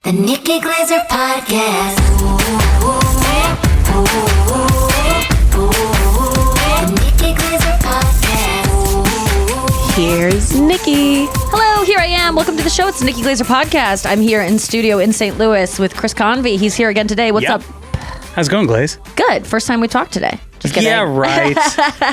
The Nikki Glaser Podcast. The Nikki Glaser Podcast. Here's Nikki. Hello, here I am. Welcome to the show. It's the Nikki Glaser Podcast. I'm here in studio in St. Louis with Chris Convey. He's here again today. What's up? How's it going, Glaze? Good. First time we talked today. Just kidding. Yeah, right.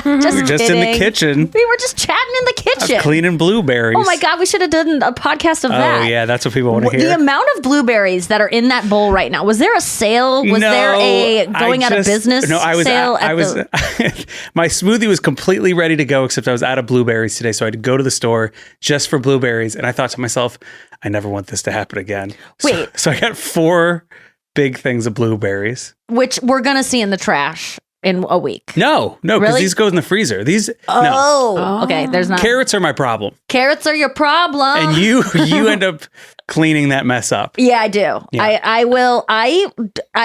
We were just in the kitchen. We were just chatting in the kitchen. Cleaning blueberries. Oh my God, we should have done a podcast of that. Oh yeah, that's what people want to hear. The amount of blueberries that are in that bowl right now. Was there a sale? Was there a going out of business sale? My smoothie was completely ready to go, except I was out of blueberries today, so I had to go to the store just for blueberries. And I thought to myself, I never want this to happen again. Wait. So I got 4 big things of blueberries. Which we're going to see in the trash in a week. No, because Really? these go in the freezer. Oh, okay. There's not. Carrots are my problem. Carrots are your problem. And you end up cleaning that mess up. Yeah, I do. Yeah. I will. I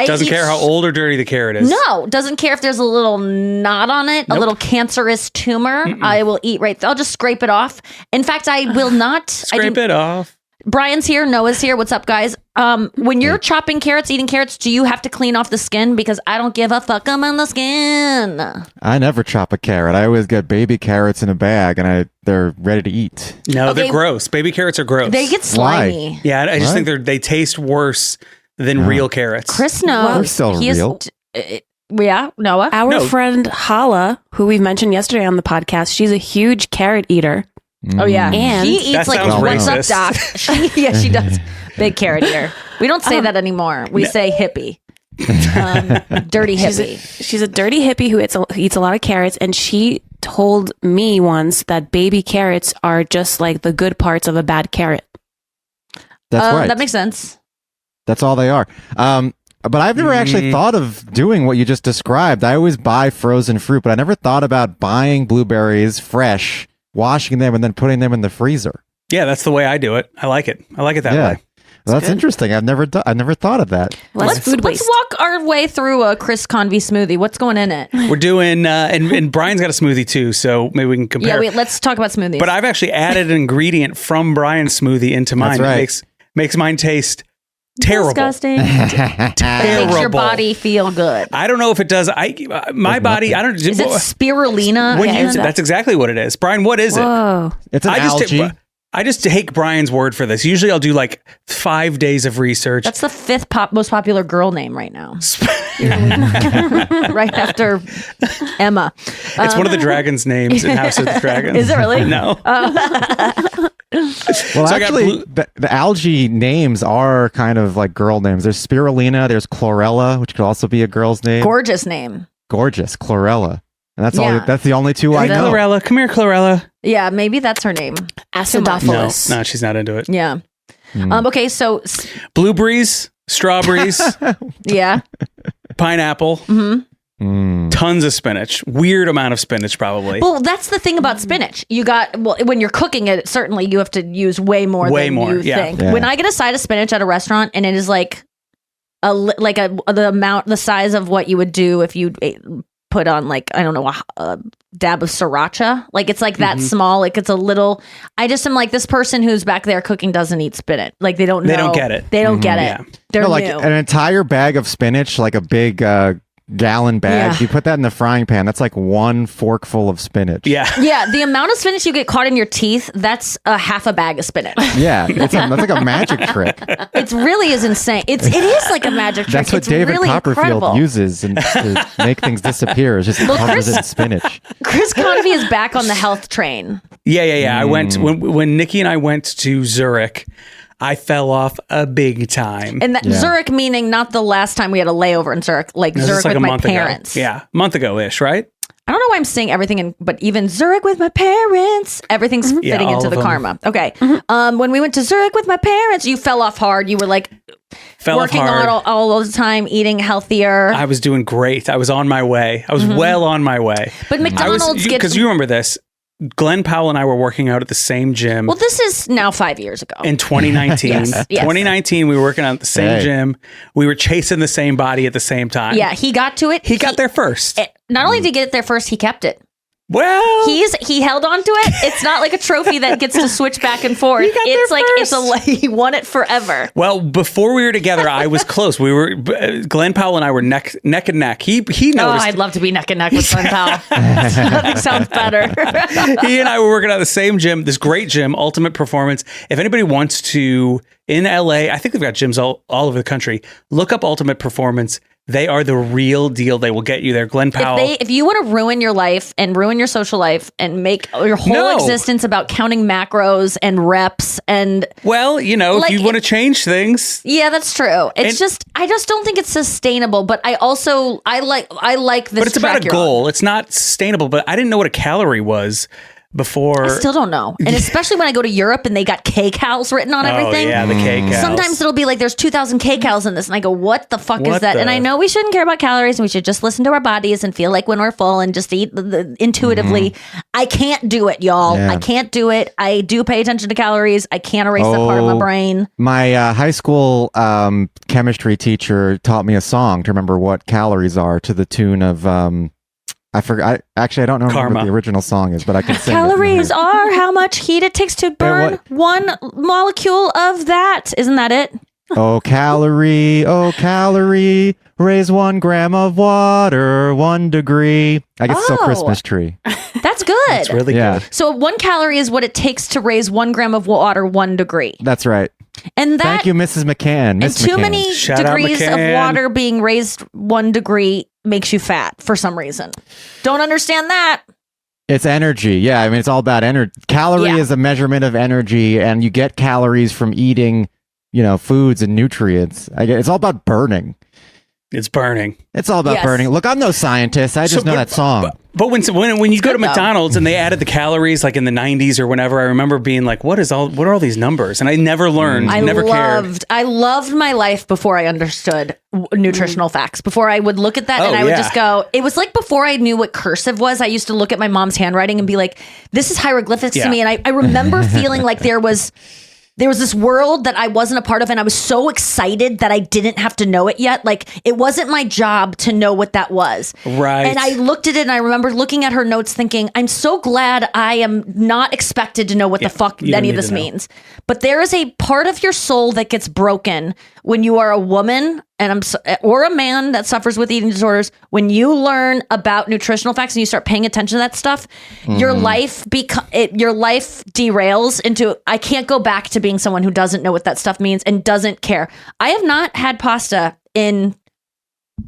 Doesn't care how old or dirty the carrot is. No, doesn't care if there's a little knot on it, a little cancerous tumor. I will eat right. I'll just scrape it off. In fact, I will not. Scrape it off. Brian's here. Noah's here. What's up, guys? When you're chopping carrots, eating carrots, do you have to clean off the skin? Because I don't give a fuck. I'm on the skin. I never chop a carrot. I always get baby carrots in a bag, and they're ready to eat. No, they're gross. Baby carrots are gross. They get slimy. Yeah, I just think they taste worse than real carrots. Chris knows. They're still real. Yeah, Noah. Our friend Hala, who we've mentioned yesterday on the podcast, she's a huge carrot eater. Oh yeah, And she eats that like sounds what's up, racist. doc? She does. Big carrot eater. We don't say that anymore. We say hippie. Dirty hippie. She's a dirty hippie who eats a lot of carrots, and she told me once that baby carrots are just like the good parts of a bad carrot. That's right. That makes sense. That's all they are. But I've never actually thought of doing what you just described. I always buy frozen fruit, but I never thought about buying blueberries fresh, washing them, and then putting them in the freezer. Yeah, that's the way I do it. I like it. I like it that way. Well, that's interesting. I've never thought of that. Let's walk our way through a Chris Convey smoothie. What's going in it? We're doing, and Brian's got a smoothie too, so maybe we can compare. Yeah, let's talk about smoothies. But I've actually added an ingredient from Brian's smoothie into mine. That's right. It makes mine taste terrible. Disgusting. Terrible. Makes your body feel good. I don't know if it does. My body. I don't. Is it spirulina? That's exactly what it is. Brian, what is it? It's an algae. I just take Brian's word for this. Usually I'll do like 5 days of research. That's the 5th most popular girl name right now. Right after Emma. It's one of the dragon's names in House of the Dragons. Is it really? No. Well, actually, the algae names are kind of like girl names. There's spirulina, there's chlorella, which could also be a girl's name. Gorgeous name. Gorgeous, chlorella. And that's Yeah. all. That's the only two I know. Chlorella, come here, Chlorella. Yeah, maybe that's her name. Acidophilus. No, she's not into it. Yeah. Okay, so Blueberries, strawberries, yeah. pineapple, tons of spinach. Weird amount of spinach, probably. Well, that's the thing about spinach. When you're cooking it, certainly you have to use way more than you think. Yeah. When I get a side of spinach at a restaurant and it is like the size of what you would do if you put on like, I don't know, a dab of sriracha. Like it's like that small, like it's a little, I just am like, this person who's back there cooking doesn't eat spinach. Like they don't know. They don't get it. They don't get it. Yeah. They're like new. an entire bag of spinach, like a big gallon bag. Yeah. You put that in the frying pan. That's like 1 forkful of spinach. Yeah. Yeah, the amount of spinach you get caught in your teeth, that's a half a bag of spinach. Yeah, that's like a magic trick. It really is insane. It is like a magic trick. That's what it's David really Copperfield incredible. uses to make things disappear. It's just covers it in spinach. Chris Convey is back on the health train. Yeah. I went when Nikki and I went to Zurich. I fell off a big time. And that Zurich meaning not the last time we had a layover in Zurich, like Zurich with my parents. Yeah, a month ago-ish, right? I don't know why I'm saying everything, but even Zurich with my parents, everything's fitting into the karma. Okay. When we went to Zurich with my parents, you fell off hard. You were like working on all the time, eating healthier. I was doing great. I was on my way. I was well on my way. But McDonald's gets... Because you remember this. Glenn Powell and I were working out at the same gym. Well, this is now 5 years ago. In 2019. Yes. 2019, we were working out at the same gym. We were chasing the same body at the same time. Yeah, he got to it. He got there first. Not only did he get it there first, he kept it. Well, he held on to it. It's not like a trophy that gets to switch back and forth. It's like he won it forever. well, before we were together, I was close. We were Glenn Powell and I were neck and neck. He noticed. I'd love to be neck and neck with Glenn Powell. Nothing sounds better. He and I were working out the same gym, this great gym, Ultimate Performance. If anybody wants to, in LA, I think they've got gyms all over the country. Look up Ultimate Performance. They are the real deal. They will get you there. Glenn Powell. If you want to ruin your life and ruin your social life and make your whole existence about counting macros and reps and well, if you want to change things. Yeah, that's true. I just don't think it's sustainable. But I like this. But it's about a goal. It's not sustainable. But I didn't know what a calorie was before. I still don't know. And especially when I go to Europe and they got kcals written on everything. Oh, yeah, the kcals. Sometimes it'll be like, there's 2,000 kcals in this. And I go, what the fuck is that? And I know we shouldn't care about calories and we should just listen to our bodies and feel like when we're full and just eat intuitively. I can't do it, y'all. Yeah. I can't do it. I do pay attention to calories. I can't erase that part of my brain. My high school chemistry teacher taught me a song to remember what calories are to the tune of... I forgot. I don't know what the original song is, but I can sing Calories are how much heat it takes to burn one molecule of that. Isn't that it? Oh, calorie, raise 1 gram of water, 1 degree. I guess it's a Christmas tree. That's good. That's really good. So 1 calorie is what it takes to raise 1 gram of water 1 degree. That's right. And thank you, Mrs. McCann. And too many degrees of water being raised 1 degree makes you fat for some reason. Don't understand that. It's energy. Yeah, I mean, it's all about energy. Calorie is a measurement of energy, and you get calories from eating, foods and nutrients. It's all about burning. It's burning. It's all about burning. Look, I'm no scientist. I just know that song. But when you go to McDonald's and they added the calories like in the 90s or whenever, I remember being like, what are all these numbers? And I never learned. Cared. I loved my life before I understood nutritional facts. Before I would look at that and I would just go, it was like before I knew what cursive was, I used to look at my mom's handwriting and be like, this is hieroglyphics to me. And I remember feeling like there was this world that I wasn't a part of, and I was so excited that I didn't have to know it yet. Like, it wasn't my job to know what that was. Right. And I looked at it, and I remember looking at her notes thinking, I'm so glad I am not expected to know what the fuck any of this means. But there is a part of your soul that gets broken when you are a woman or a man that suffers with eating disorders. When you learn about nutritional facts and you start paying attention to that stuff, your life derails into, I can't go back to being someone who doesn't know what that stuff means and doesn't care. I have not had pasta in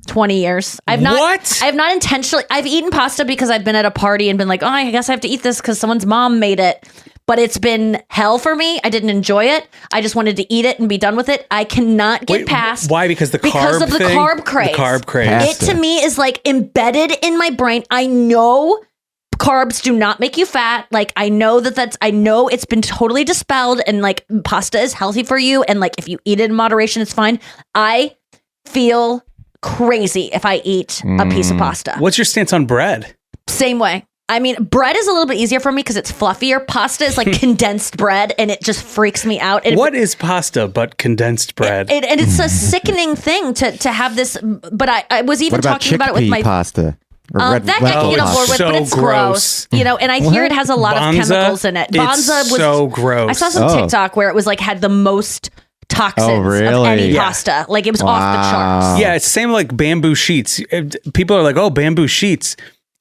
20 years. I have not intentionally. I've eaten pasta because I've been at a party and been like, oh, I guess I have to eat this because someone's mom made it. But it's been hell for me. I didn't enjoy it. I just wanted to eat it and be done with it. I cannot get past. Why? Because the carb craze. The carb craze. Pasta. It to me is like embedded in my brain. I know carbs do not make you fat. Like, I know I know it's been totally dispelled, and like pasta is healthy for you. And like, if you eat it in moderation, it's fine. I feel crazy if I eat a piece of pasta. What's your stance on bread? Same way. I mean, bread is a little bit easier for me because it's fluffier. Pasta is like condensed bread, and it just freaks me out. What is pasta but condensed bread? And it's a sickening thing to have this. But I was even talking about it with my pasta. That I can get on board with, but it's gross. And I hear it has a lot of chemicals in it. Banza was so gross. I saw some TikTok where it was like had the most toxins of any pasta. Like, it was off the charts. Yeah, it's the same like bamboo sheets. People are like, oh, bamboo sheets.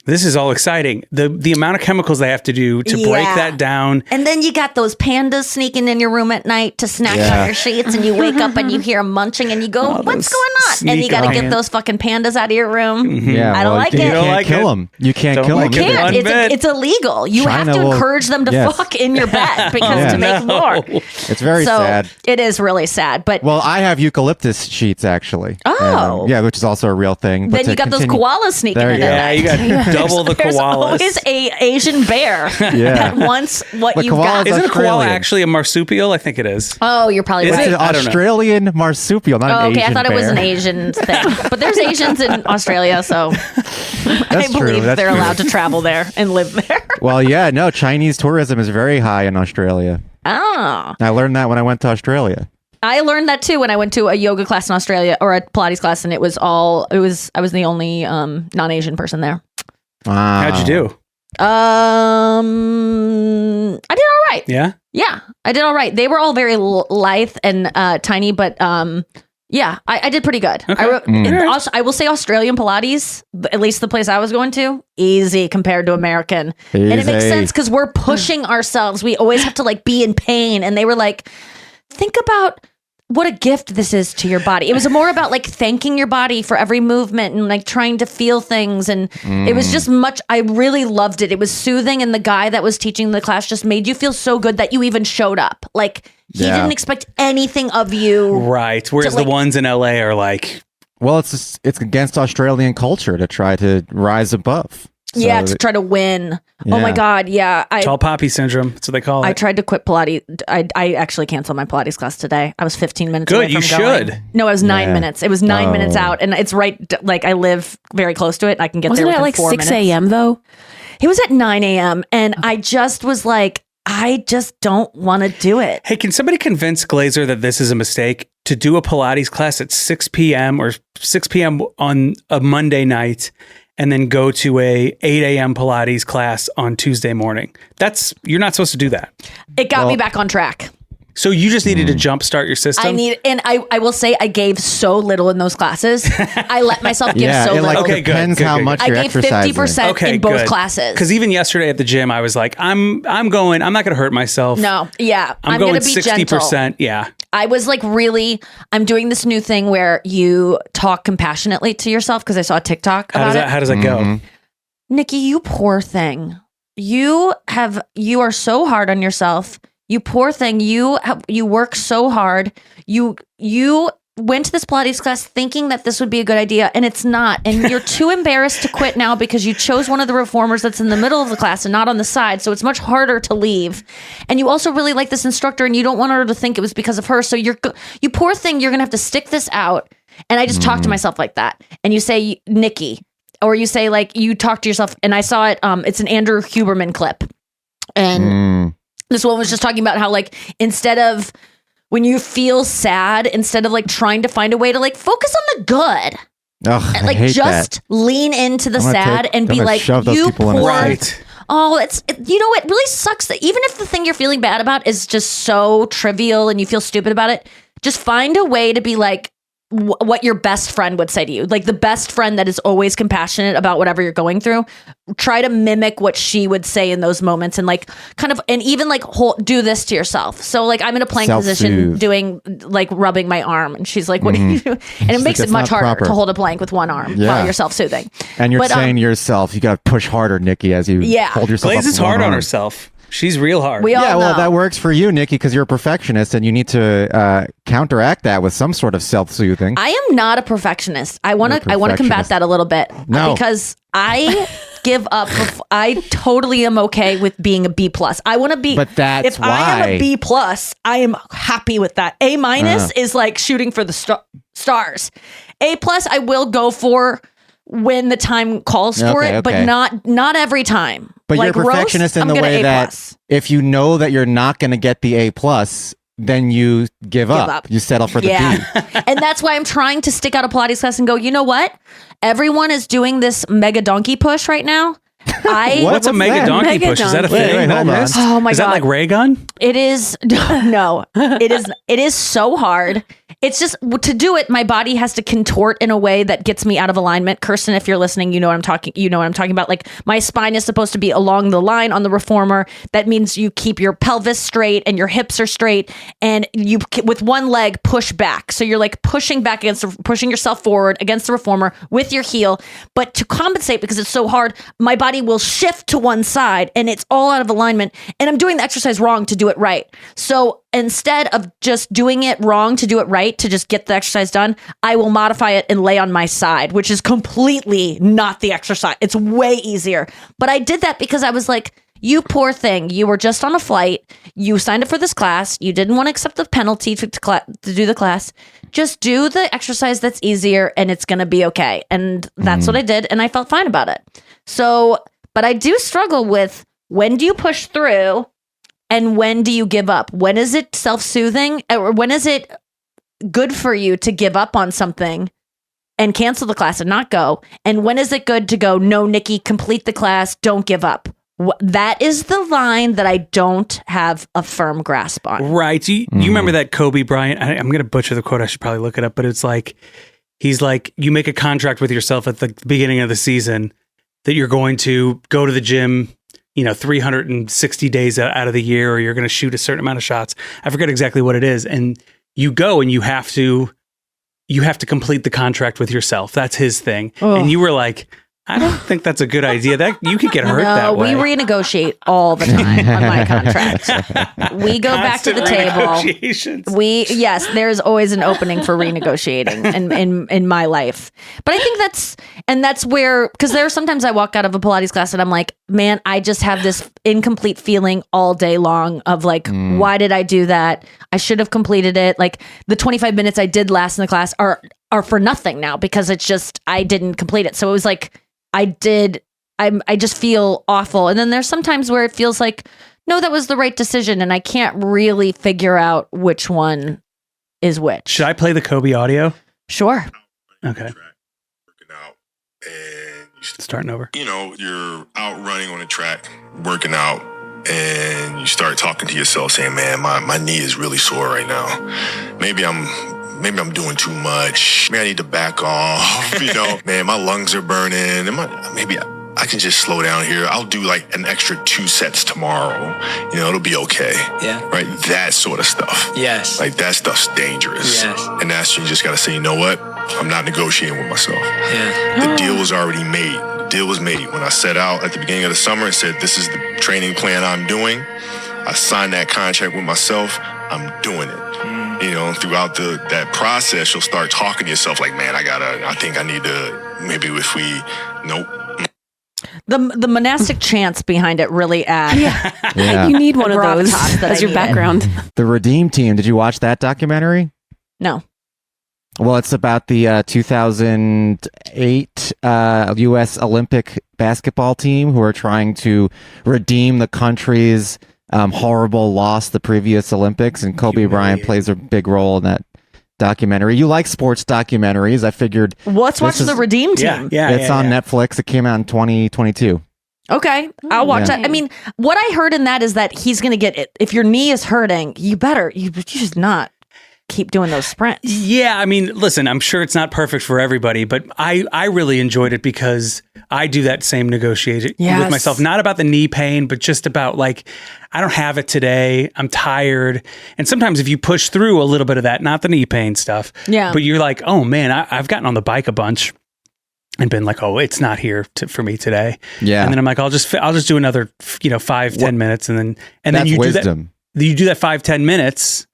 This is all exciting. The amount of chemicals they have to do to break that down. And then you got those pandas sneaking in your room at night to snack on your sheets, and you wake up and you hear them munching and you go, what's going on? And you got to get those fucking pandas out of your room. Yeah, I don't like it. You can't kill them. You can't kill them. You can't. It's illegal. You have to encourage them to fuck in your bed because to make more. It's very sad. It is really sad. But well, I have eucalyptus sheets actually. Oh. Which is also a real thing. Then you got those koalas sneaking in at you got double the There's koalas. always a Asian bear that wants what you've got. Isn't a koala actually a marsupial? I think it is. Oh, you're probably right. It's an Australian marsupial, not an Asian bear. I thought it was an Asian thing. But there's Asians in Australia, so I believe they're allowed to travel there and live there. Well, yeah, no, Chinese tourism is very high in Australia. Oh. I learned that when I went to Australia. I learned that too when I went to a yoga class in Australia, or a Pilates class, and I was the only non-Asian person there. Wow. How'd you do? I did all right. Yeah. Yeah, I did all right. They were all very lithe and tiny, but yeah, I did pretty good. Okay. I will say Australian Pilates, at least the place I was going to, easy compared to American. And it makes Easy. sense because we're pushing ourselves. We always have to like be in pain. And they were like, think about what a gift this is to your body. It was more about like thanking your body for every movement and like trying to feel things. And it was just I really loved it. It was soothing. And the guy that was teaching the class just made you feel so good that you even showed up. Like he didn't expect anything of you. Right. Whereas the ones in LA are like, Well, it's against Australian culture to try to rise above. Yeah, to try to win. Oh my God. Yeah. tall poppy syndrome. That's what they call it. I tried to quit Pilates. I actually canceled my Pilates class today. I was 15 minutes Good, away from you going. should. No, it was 9 minutes. It was 9 minutes out. And it's right, like I live very close to it. I can get Wasn't there it within at like 4 6 minutes. a.m. though? It was at 9 a.m. And I just was like, I just don't want to do it. Hey, can somebody convince Glaser that this is a mistake to do a Pilates class at 6 p.m. or 6 p.m. on a Monday night and then go to a 8 a.m. Pilates class on Tuesday morning? You're not supposed to do that. It got me back on track. So you just needed to jumpstart your system? I will say I gave so little in those classes. I let myself give so it little. like Okay, good, depends good, how good. much I you're gave exercising. 50% in both classes. Because even yesterday at the gym, I was like, I'm not going to hurt myself. No, yeah. I'm going going to be 60%. gentle. Yeah. I was like I'm doing this new thing where you talk compassionately to yourself because I saw a TikTok about it. How does that go? Nikki, you poor thing. You are so hard on yourself. You poor thing. You work so hard. You went to this Pilates class thinking that this would be a good idea, and it's not. And you're too embarrassed to quit now because you chose one of the reformers that's in the middle of the class and not on the side. So it's much harder to leave. And you also really like this instructor, and you don't want her to think it was because of her. So you poor thing. You're gonna have to stick this out. And I just talk to myself like that. And you say, Nikki, or you say like you talk to yourself. And I saw it. It's an Andrew Huberman clip, and this one was just talking about how like instead of when you feel sad, instead of like trying to find a way to like focus on the good, Ugh, and, like I hate just that. lean into the I'm gonna sad take- and I'm be gonna like, shove those you people in a poor. Right. Oh, it really sucks that even if the thing you're feeling bad about is just so trivial and you feel stupid about it, just find a way to be like what your best friend would say to you. Like the best friend that is always compassionate about whatever you're going through. Try to mimic what she would say in those moments and like kind of, and even like do this to yourself. So like I'm in a plank position Self-soothe. doing like rubbing my arm and she's like, what do you do? And it makes it "That's much not harder proper." to hold a plank with one arm Yeah. while you're self-soothing. And you're But, saying to yourself, you got to push harder, Nikki, as you hold yourself Glaze up is with one hard on arm. herself. She's real hard. We all Yeah, well, know. that works for you, Nikki, because you're a perfectionist and you need to counteract that with some sort of self-soothing. I am not a perfectionist. I want to combat perfectionist. that a little bit. No. Because I give up. I totally am okay with being a B plus. I want to be. But that's if I am why. a B plus, I am happy with that. A minus is like shooting for the stars. A plus, I will go for when the time calls for Okay, it, but okay. not every time. But like you're a perfectionist roast, in the I'm gonna way A+. that if you know that you're not going to get the A plus, then you give up. You settle for the B. And that's why I'm trying to stick out a Pilates class and go, you know what? Everyone is doing this mega donkey push right now. What's a mega that? donkey Mega push? Is that a donkey. thing? Wait, hold on. Miss? Oh my Is God. that like ray gun? It is no. It is so hard. It's just to do it, my body has to contort in a way that gets me out of alignment. Kirsten, if you're listening, you know what I'm talking about. Like my spine is supposed to be along the line on the reformer. That means you keep your pelvis straight and your hips are straight and you with one leg push back. So you're like pushing yourself forward against the reformer with your heel. But to compensate because it's so hard, my body will shift to one side and it's all out of alignment. And I'm doing the exercise wrong to do it right. So instead of just doing it wrong to do it right, to just get the exercise done, I will modify it and lay on my side, which is completely not the exercise. It's way easier. But I did that because I was like, you poor thing. You were just on a flight. You signed up for this class. You didn't want to accept the penalty to do the class. Just do the exercise that's easier and it's going to be okay. And that's what I did. And I felt fine about it. So, but I do struggle with when do you push through and when do you give up? When is it self-soothing or when is it good for you to give up on something and cancel the class and not go? And when is it good to go, no, Nikki, complete the class, don't give up? That is the line that I don't have a firm grasp on. Right. You remember that Kobe Bryant? I'm going to butcher the quote. I should probably look it up. But it's like, he's like, you make a contract with yourself at the beginning of the season that you're going to go to the gym, 360 days out of the year, or you're going to shoot a certain amount of shots. I forget exactly what it is. And you go and you have to complete the contract with yourself. That's his thing. Oh. And you were like, I don't think that's a good idea. That you could get hurt that way. We renegotiate all the time on my contract. We go back to the table. Yes, there's always an opening for renegotiating in my life. But I think that's where, because there are sometimes I walk out of a Pilates class and I'm like, man, I just have this incomplete feeling all day long of like, why did I do that? I should have completed it. Like the 25 minutes I did last in the class are for nothing now because it's just, I didn't complete it. So it was like, I just feel awful. And then there's sometimes where it feels like, no, that was the right decision. And I can't really figure out which one is which. Should I play the Kobe audio? Sure. Okay. Working out and starting over. You're out running on the track, working out, and you start talking to yourself saying, man, my knee is really sore right now. Maybe I'm doing too much. Maybe I need to back off. Man, my lungs are burning. Maybe I can just slow down here. I'll do like an extra 2 sets tomorrow. It'll be okay. Yeah. Right? That sort of stuff. Yes. Like that stuff's dangerous. Yes. And that's, you just got to say, you know what? I'm not negotiating with myself. Yeah. The deal was already made. The deal was made. When I set out at the beginning of the summer and said, this is the training plan I'm doing, I signed that contract with myself. I'm doing it. Throughout that process, you'll start talking to yourself like, man, I think I need to, maybe if we, nope. The monastic chants behind it really add. Yeah. You need one of those as your background. The Redeem Team. Did you watch that documentary? No. Well, it's about the 2008 U.S. Olympic basketball team who are trying to redeem the country's horrible loss the previous Olympics, and Kobe Bryant plays a big role in that documentary. You like sports documentaries? I figured. Let's watch the Redeem Team. Yeah, it's on Netflix. It came out in 2022. Okay, I'll watch that. I mean, what I heard in that is that he's going to get it. If your knee is hurting, you should not keep doing those sprints. Yeah, I mean, listen, I'm sure it's not perfect for everybody, but I really enjoyed it because I do that same negotiation with myself. Not about the knee pain, but just about like, I don't have it today. I'm tired. And sometimes if you push through a little bit of that, not the knee pain stuff, but you're like, oh man, I've gotten on the bike a bunch and been like, oh, it's not here for me today. Yeah. And then I'm like, I'll just do another, 5-10 minutes. And then you wisdom. You do that 5-10 minutes.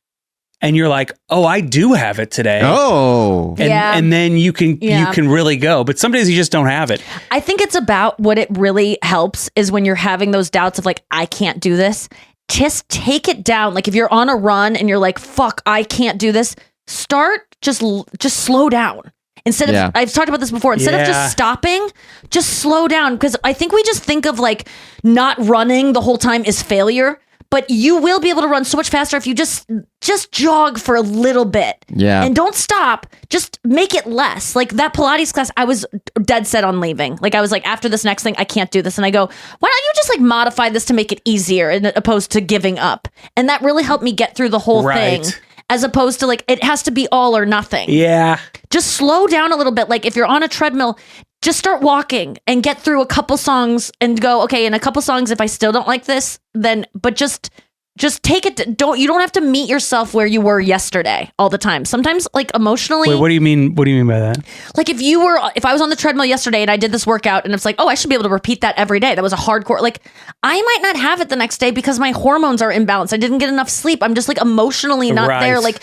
And you're like, oh, I do have it today. Oh. And then you can really go. But some days you just don't have it. I think it's about what it really helps is when you're having those doubts of like, I can't do this. Just take it down. Like if you're on a run and you're like, fuck, I can't do this. Start just slow down. Instead of, I've talked about this before, instead of just stopping, just slow down. Because I think we just think of like not running the whole time is failure. But you will be able to run so much faster if you just jog for a little bit. Yeah. And don't stop. Just make it less. Like that Pilates class, I was dead set on leaving. Like I was like, after this next thing, I can't do this. And I go, why don't you just like modify this to make it easier as opposed to giving up? And that really helped me get through the whole thing. As opposed to like, it has to be all or nothing. Yeah. Just slow down a little bit. Like if you're on a treadmill, just start walking and get through a couple songs and go, okay, in a couple songs, if I still don't like this, then, but just take it. You don't have to meet yourself where you were yesterday all the time. Sometimes like emotionally. Wait, what do you mean? What do you mean by that? Like if I was on the treadmill yesterday and I did this workout and it's like, oh, I should be able to repeat that every day. That was a hardcore, like I might not have it the next day because my hormones are imbalanced. I didn't get enough sleep. I'm just like emotionally not there. Like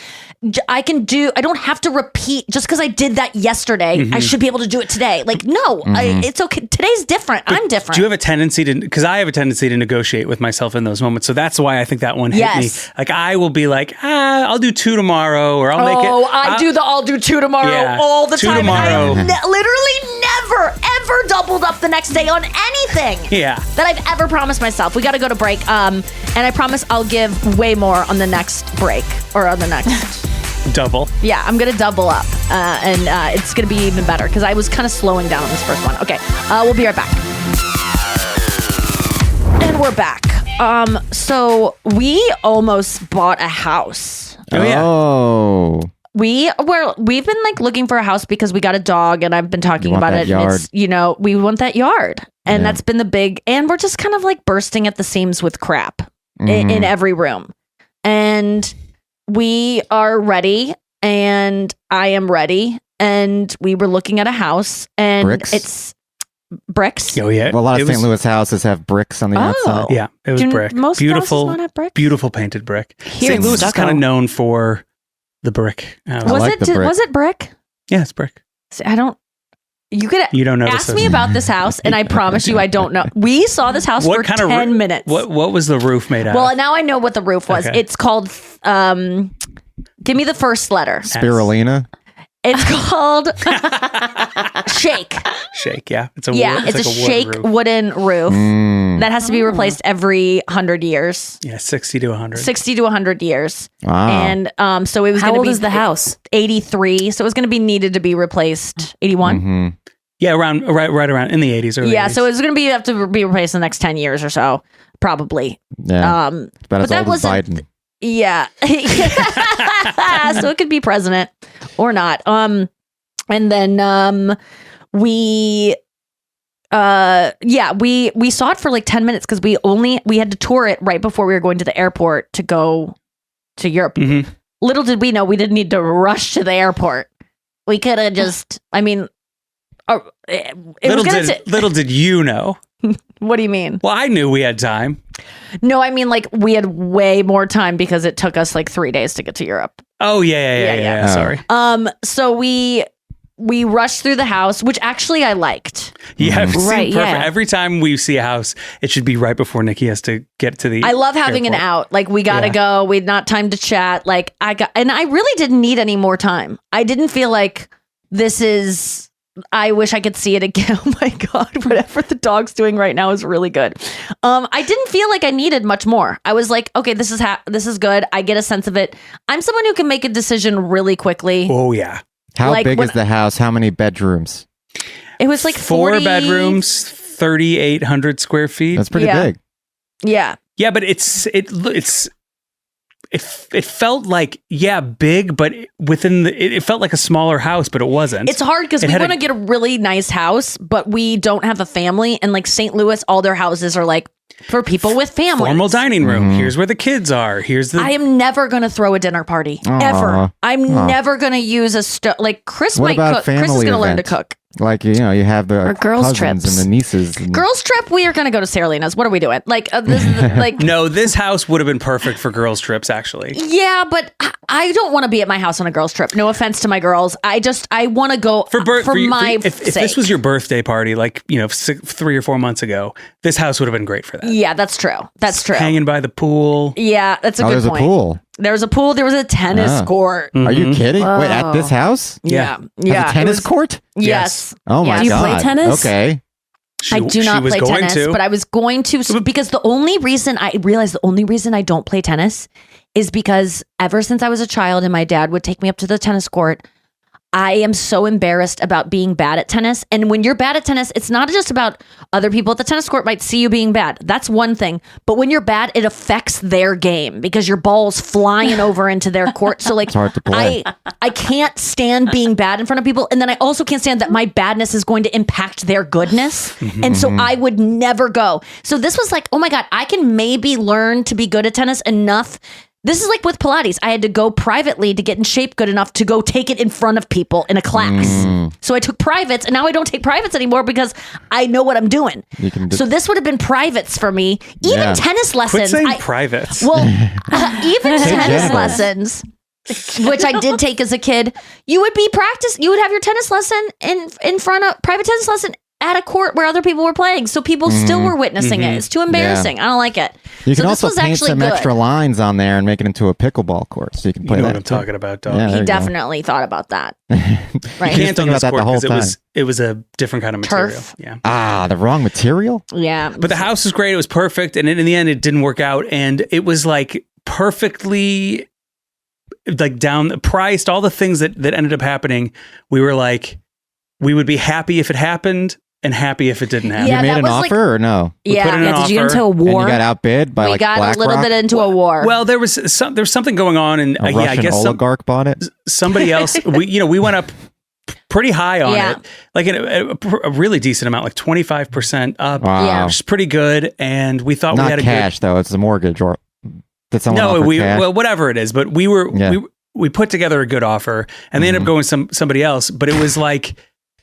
I don't have to repeat just because I did that yesterday. Mm-hmm. I should be able to do it today. Like, no, it's okay. Today's different. But I'm different. Do you have a tendency because I have a tendency to negotiate with myself in those moments. So that's why I think that one hit me. Like I will be like, I'll do 2 tomorrow or I'll make it. I'll do 2 tomorrow all the 2 time. tomorrow. And I literally never, ever doubled up the next day on anything that I've ever promised myself. We got to go to break. And I promise I'll give way more on the next break or on the next... Double. Yeah, I'm going to double up. And it's going to be even better because I was kind of slowing down on this first one. Okay, we'll be right back. And we're back. So we almost bought a house. Oh, yeah. Oh. We've been like looking for a house because we got a dog, and I've been talking want about that it. yard. It's, we want that yard, and Yeah. that's been the big. And we're just kind of like bursting at the seams with crap in every room, and we are ready, and I am ready, and we were looking at a house, and Bricks? it's bricks. Oh yeah. Well, a lot It of was- St. Louis houses have bricks on the Oh. outside. Yeah, it was Do brick. most Beautiful, houses not have brick? beautiful painted brick. Here St. it's Louis is stucco. kind of known for the brick. house. I Was like it? the brick. Was it brick? Yeah, it's brick. See, I don't. You could You don't know. ask me about this house, and I promise you, I don't know. We saw this house for 10 minutes. What was the roof made out Well, of? now I know what the roof was. Okay. It's called. Give me the first letter. Spirulina. It's called shake. Shake, yeah. It's a Yeah, wood, it's a like wood shake roof. wooden roof Mm. that has to be replaced every 100 years, Yeah, 60 to 100. 60 to 100 years, Wow. and so it was How going to old be is the house? 83, so it was going to be needed to be replaced 81. Mhm. Yeah, right around in the 80s. Early Yeah, 80s. so it was going to have to be replaced in the next 10 years or so, probably. Yeah. Um, It's about but as that old as wasn't- Biden. Yeah. So it could be president or not. And then we saw it for like 10 minutes because we had to tour it right before we were going to the airport to go to Europe. Mhm. Little did we know we didn't need to rush to the airport. We could have just, I mean, Little did you know. what do you mean? Well, I knew we had time. No, I mean like we had way more time because it took us like 3 days to get to Europe. Oh, yeah. Oh. Sorry. So we rushed through the house, which actually I liked. Yeah, it seemed Right, perfect. yeah. Every time we see a house, it should be right before Nikki has to get to the I love having an airport. out. Like we gotta Yeah. go. We had not time to chat. Like and I really didn't need any more time. I didn't feel like this is. I wish I could see it again. Oh my God, whatever the dog's doing right now is really good. I didn't feel like I needed much more. I was like, okay, this is good. I get a sense of it. I'm someone who can make a decision really quickly. Oh, yeah. How like big when- is the house? How many bedrooms? It was like 4 40 bedrooms, 3,800 square feet. That's pretty Yeah. big. Yeah. Yeah, but it felt like big, but within it felt like a smaller house, but it wasn't. It's hard because It we had want to get a really nice house, but we don't have a family. And like St. Louis, all their houses are like for people with families. formal dining room. Here's where the kids are. Here's the I am never going to throw a dinner party Aw. ever. I'm Aw. never going to use a like Chris What might about cook. Chris is family going to learn to events? cook. Like, you have the Or girls' cousins trips. and the nieces. And Girls trip, we are going to go to Sarah Lena's. What are we doing? Like this is like No, this house would have been perfect for girls' trips, actually. yeah, but I don't want to be at my house on a girls trip. No offense to my girls. I want to go for my if sake. this was your birthday party, like 3 or 4 months ago, this house would have been great for that. yeah, that's true. That's true. Hanging by the pool. Yeah, that's a oh, good there's point. a pool. There was a pool. There was a tennis Ah. court. Are you kidding? Wait, at Whoa. this house? Yeah, Has yeah. a it tennis was- court? Yes. Oh my Yes. Do you god. play tennis? Okay. I do not was play going tennis, to. but I was going to because the only reason I don't play tennis is because ever since I was a child and my dad would take me up to the tennis court, I am so embarrassed about being bad at tennis. And when you're bad at tennis, it's not just about other people at the tennis court might see you being bad. That's one thing. But when you're bad, it affects their game because your ball's flying over into their court. So like hard to play. I can't stand being bad in front of people. And then I also can't stand that my badness is going to impact their goodness. And so I would never go. So this was like, oh my God, I can maybe learn to be good at tennis enough. This is like with Pilates. I had to go privately to get in shape good enough to go take it in front of people in a class. So I took privates and now I don't take privates anymore because I know what I'm doing. You can just- So this would have been privates for me. Even Yeah. tennis Quit lessons. saying privates. Well, even Say tennis genitals. lessons, which I did take as a kid, you would have your tennis lesson in front of private tennis lesson at a court where other people were playing. So people still were witnessing it. It's too embarrassing. I don't like it. You so can this also was paint actually some good. extra lines on there and make it into a pickleball court, so you can you play know that. what I'm talking about, dog. Yeah, there He you go. definitely thought about that. You Right? can't think on about this that the court whole because it was a different kind of material. Turf. Yeah. Ah, the wrong material. Yeah. But the house was great. It was perfect. And in the end, it didn't work out. And it was like perfectly like down priced, all the things that ended up happening. We were like, we would be happy if it happened. and happy if it didn't happen. Yeah, You made that an was offer or no? We put in an Did you get offer. into a And war? you got outbid by We like got a little BlackRock? bit into a war. Well, there's something going on, and A yeah, I Russian guess oligarch bought it. somebody else. We went up pretty high on Yeah. it, like a really decent amount, like 25% up, Wow. Yeah. which is pretty good. And we thought we Not had a cash though. It's a mortgage or did someone no, offer cash? well, whatever it is, but we put together a good offer, and they ended up going somebody else. But it was like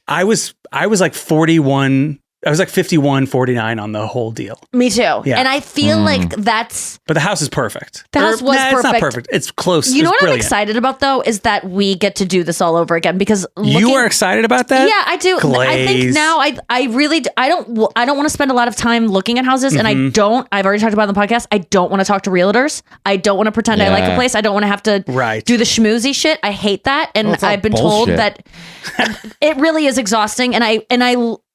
I was like 41. I was like 51-49 on the whole deal. Me too. Yeah. And I feel like that's But the house is perfect. The house was It's not perfect. perfect. It's close. you know It's what brilliant. I'm excited about though is that we get to do this all over again because You are excited about that? Yeah, I do. I think Glaze. now I really I don't want to spend a lot of time looking at houses, and Mm-hmm. I've already talked about it on the podcast. I don't want to talk to realtors. I don't want to pretend I like a Yeah. place. I don't want to have to Right. do the schmoozy shit. I hate that, and Well, it's all I've been bullshit. told that it really is exhausting. And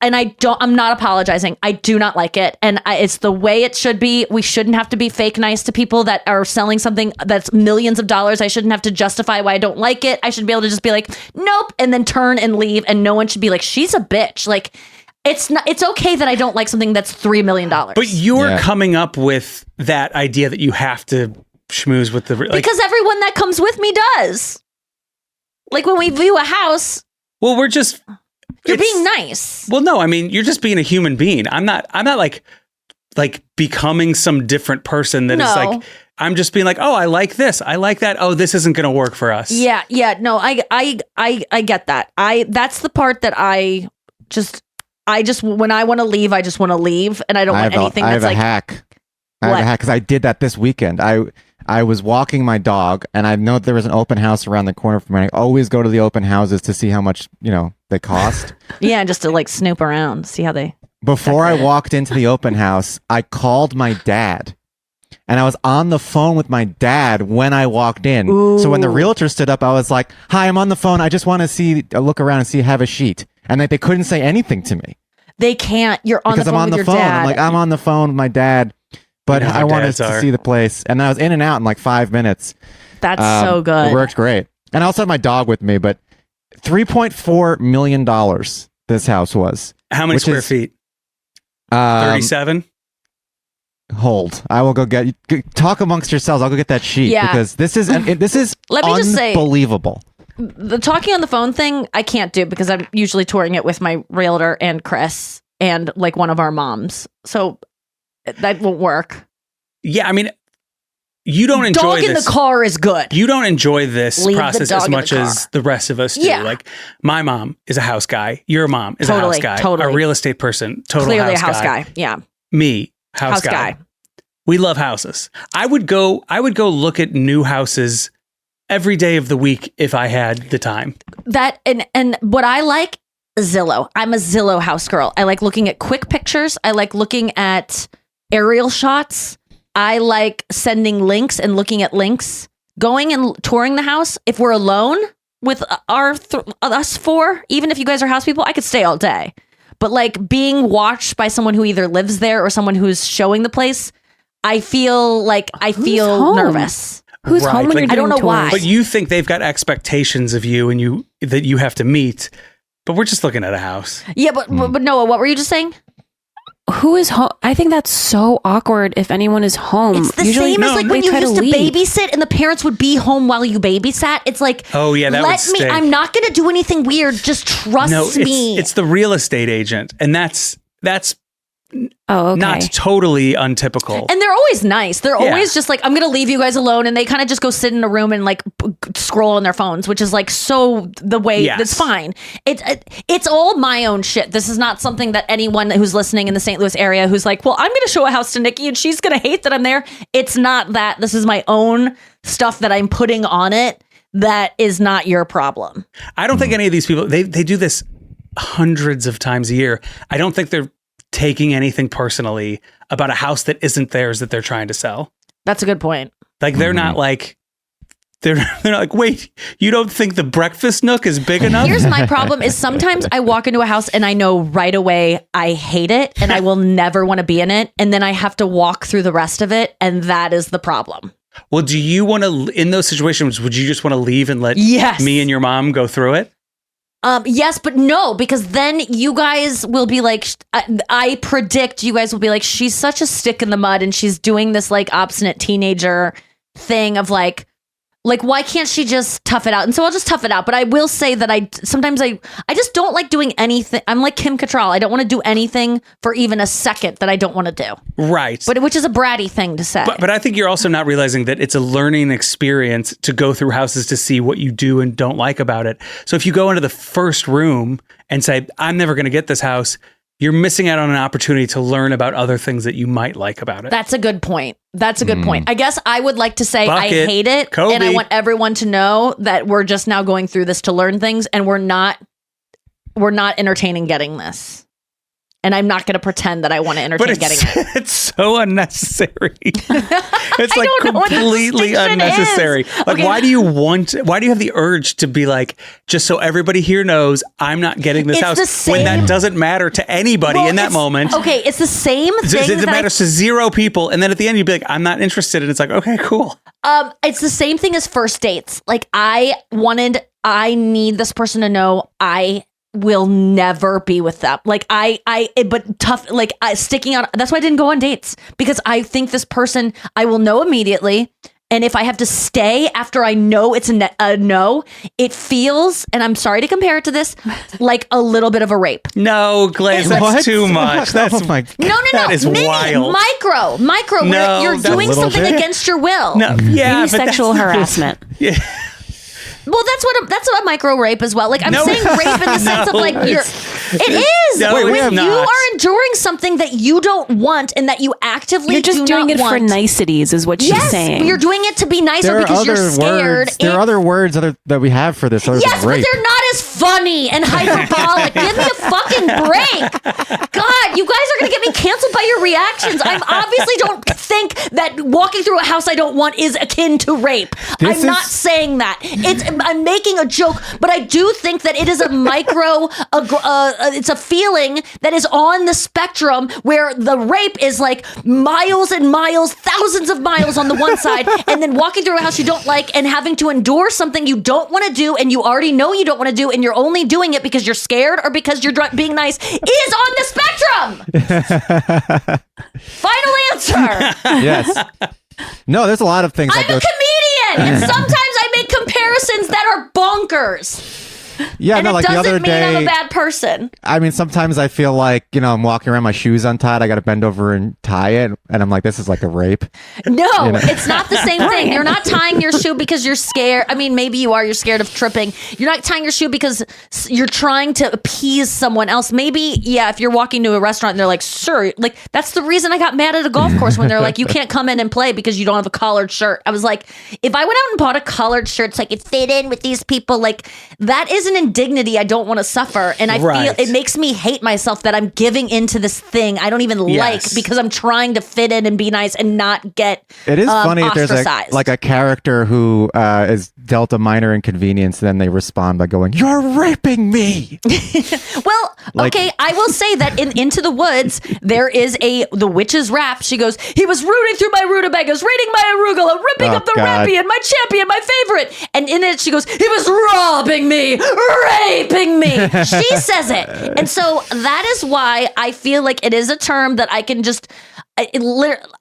I'm not apologizing. I do not like it, and it's the way it should be. We shouldn't have to be fake nice to people that are selling something that's millions of dollars. I shouldn't have to justify why I don't like it. I should be able to just be like, nope, and then turn and leave, and no one should be like, she's a bitch. Like, it's not. It's okay that I don't like something that's $3 million. But you're Yeah. coming up with that idea that you have to schmooze with the like. because everyone that comes with me does. Like when we view a house, Well, we're just you're it's- being nice. Well, no, I mean you're just being a human being. I'm not like becoming some different person that is No. like. I'm just being like, oh, I like this, I like that. Oh, this isn't going to work for us. Yeah, no, I get that. That's the part that I just when I want to leave, I just want to leave, and I don't want anything I that's have a like hack. I have What? a hack because I did that this weekend. I was walking my dog, and I know there was an open house around the corner from me. I always go to the open houses to see how much they cost. yeah, just to like snoop around, see how they. Before I walked into the open house, I called my dad. And I was on the phone with my dad when I walked in. So when the realtor stood up, I was like, "Hi, I'm on the phone. I just want to look around and see have a sheet." And they couldn't say anything to me They can't. You're on because the I'm phone on with the your phone. dad. I'm like, I'm on the phone with my dad, but You know how I wanted dads to are. see the place. And I was in and out in like 5 minutes. That's so good. It worked great. And I also had my dog with me, but $3.4 million this house was. How many Which square is, feet? 37. Hold. I will go talk amongst yourselves. I'll go get that sheet Yeah. because this is Let me just say- unbelievable. The talking on the phone thing, I can't do because I'm usually touring it with my realtor and Chris and like one of our moms, so that won't work. Yeah, I mean, you don't enjoy Dog in this. the car is good. You don't enjoy this Leave the process dog as in the much car. as the rest of us do. Yeah. Like my mom is a house guy. Your mom is a Totally, house guy. totally. A real estate person. Total Clearly house a house guy. Yeah, Me, house guy. We love houses. I would go look at new houses every day of the week if I had the time. That and what I like, Zillow. I'm a Zillow house girl. I like looking at quick pictures. I like looking at aerial shots. I like sending links and looking at links. Going and touring the house. If we're alone with us four, even if you guys are house people, I could stay all day. But like being watched by someone who either lives there or someone who's showing the place, I feel home? nervous. Who's Right, home when like- you're I don't doing know why. tours? But you think they've got expectations of you and that you have to meet. But we're just looking at a house. Yeah, but Noah, what were you just saying? Who is home? I think that's so awkward if anyone is home. It's the Usually, same as like they when you try used to leave. babysit and the parents would be home while you babysat. It's like, Oh, yeah, that would let me. stink. I'm not going to do anything weird. Just trust No, me. it's the real estate agent, and that's Oh, okay. not totally untypical. and they're always nice. They're Yeah. always just like, I'm going to leave you guys alone, and they kind of just go sit in a room and like scroll on their phones, which is like so the way Yes. that's fine. It's all my own shit. This is not something that anyone who's listening in the St. Louis area who's like, well, I'm going to show a house to Nikki and she's going to hate that I'm there. It's not that. This is my own stuff that I'm putting on it. That is not your problem. I don't think any of these people they do this hundreds of times a year. I don't think they're taking anything personally about a house that isn't theirs that they're trying to sell. That's a good point. Like they're not like they're not like, wait, you don't think the breakfast nook is big enough? Here's my problem is sometimes I walk into a house and I know right away I hate it and I will never want to be in it. And then I have to walk through the rest of it. And that is the problem. Well, do you want to in those situations, would you just want to leave and let Yes. me and your mom go through it? Yes, but no, because then you guys will be like, I predict you guys will be like, she's such a stick in the mud and she's doing this like obstinate teenager thing of like, why can't she just tough it out? And so I'll just tough it out. But I will say that I just don't like doing anything. I'm like Kim Cattrall. I don't want to do anything for even a second that I don't want to do. Right. But which is a bratty thing to say. But I think you're also not realizing that it's a learning experience to go through houses to see what you do and don't like about it. So if you go into the first room and say, I'm never going to get this house, you're missing out on an opportunity to learn about other things that you might like about it. That's a good point. I guess I would like to say I Bucket, hate it. Kobe. And I want everyone to know that we're just now going through this to learn things and we're not entertaining getting this. And I'm not going to pretend that I want to entertain getting it. It's so unnecessary. It's I like don't know what the completely distinction unnecessary. is. Like, Okay. why do you have the urge to be like, just so everybody here knows I'm not getting this It's the house when same- that doesn't matter to anybody Well, in that it's- moment. Okay, it's the same thing. It that matters to 0 people. And then at the end, you'd be like, I'm not interested. And it's like, okay, cool. It's the same thing as first dates. Like I need this person to know I will never be with them. Like sticking out. That's why I didn't go on dates, because I think this person I will know immediately. And if I have to stay after I know it's a no, it feels, and I'm sorry to compare it to this, like a little bit of a rape. No, Glaze, that's What? too much. That's Oh my God. No. That is Mini, wild. Micro. No, where you're that's doing a little something bit. against your will. No, yeah, Maybe but sexual harassment. Yeah. Well, that's what a micro rape as well. Like I'm No. saying rape in the sense of No, like it is. No, when it's you not. are enduring something that you don't want and that you actively You're just do doing not it for want. niceties, is what she's Yes, saying. you're doing it to be nice or There are because you're other scared. words. There are other words that we have for this. Other Yes, than but rape. they're not as funny and hyperbolic. Give me a fucking break. God, you guys are going to get me canceled by your reactions. I obviously don't think that walking through a house I don't want is akin to rape. This I'm not is- saying that. I'm making a joke, but I do think that it is a micro, it's a feeling that is on the spectrum where the rape is like miles and miles, thousands of miles on the one side, and then walking through a house you don't like and having to endure something you don't want to do and you already know you don't want to do and you're only doing it because you're scared or because you're being nice is on the spectrum. Final answer. Yes. No, there's a lot of things. I'm a comedian, and sometimes I make comparisons that are bonkers. Yeah, And no, it like the doesn't other mean I'm a day. bad person. I mean, sometimes I feel like, I'm walking around, my shoes untied. I got to bend over and tie it. And I'm like, this is like a rape. No, it's not the same thing. You're not tying your shoe because you're scared. I mean, maybe you are. You're scared of tripping. You're not tying your shoe because you're trying to appease someone else. Maybe, yeah, if you're walking to a restaurant and they're like, sir, like, that's the reason I got mad at a golf course when they're like, you can't come in and play because you don't have a collared shirt. I was like, if I went out and bought a collared shirt, it's like, it fit in with these people. Like, that is an indignity I don't want to suffer. And I Right. feel it makes me hate myself that I'm giving into this thing I don't even Yes. like because I'm trying to fit in and be nice and not get It is funny if there's ostracized. a character who is dealt a minor inconvenience, then they respond by going, "You're raping me." Well, Like- okay, I will say that in Into the Woods, there is the witch's rap. She goes, he was rooting through my rutabagas, raiding my arugula, ripping Oh, up the God. rampion, my champion, my favorite. And in it, she goes, he was robbing me, raping me. She says it. And so that is why I feel like it is a term that I can just...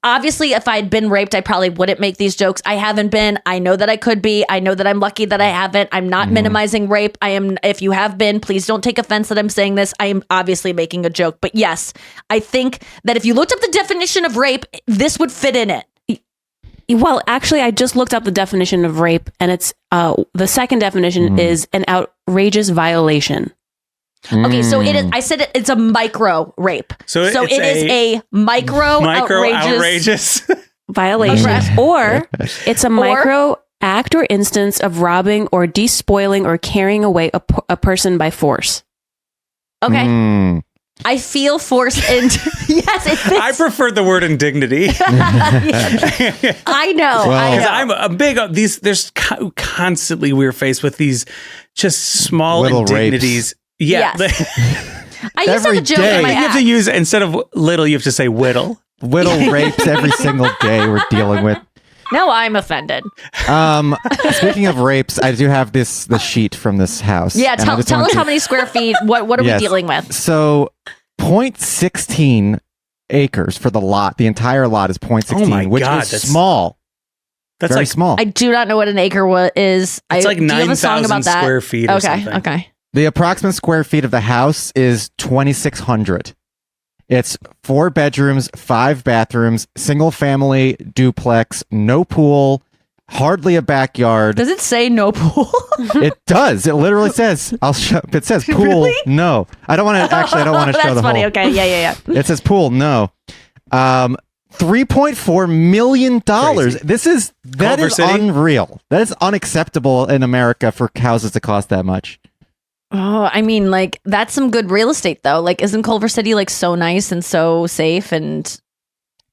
obviously, if I had been raped, I probably wouldn't make these jokes. I haven't been. I know that I could be. I know that I'm lucky that I haven't. I'm not minimizing rape. I am. If you have been, please don't take offense that I'm saying this. I am obviously making a joke. But yes, I think that if you looked up the definition of rape, this would fit in it. Well, actually, I just looked up the definition of rape, and it's the second definition is an outrageous violation. Okay, so it is. I said it's a micro rape. So it it's is a micro outrageous. Violation, Aggress- or it's a micro act or instance of robbing or despoiling or carrying away a person by force. Okay, I feel forced into. Yes, it fits. I prefer the word indignity. I know. Well- I Because know. I'm a big these. There's constantly we're faced with these just small Little indignities. Yeah, I used to have Every a joke day. in my you have act. to use instead of little, you have to say whittle. Whittle rapes every single day we're dealing with. Now I'm offended. Speaking of rapes, I do have the sheet from this house. Yeah, and tell us how many square feet. What are we dealing with? So 0.16 acres for the lot. The entire lot is 0.16, Oh my which God, is that's small. That's Very like small. I do not know what an acre is. It's like do you have a song 9,000 about that? square feet or something. Okay. The approximate square feet of the house is 2,600. It's 4 bedrooms, 5 bathrooms, single family, duplex, no pool, hardly a backyard. Does it say no pool? It does. It literally says. It says pool. Really? No, I don't want to. Actually, I don't want to show That's the funny. whole. Okay. Yeah. It says pool. No. $3.4 million. Crazy. That Culver is City? unreal. That is unacceptable in America for houses to cost that much. Oh, I mean, like that's some good real estate though. Like, isn't Culver City like so nice and so safe and?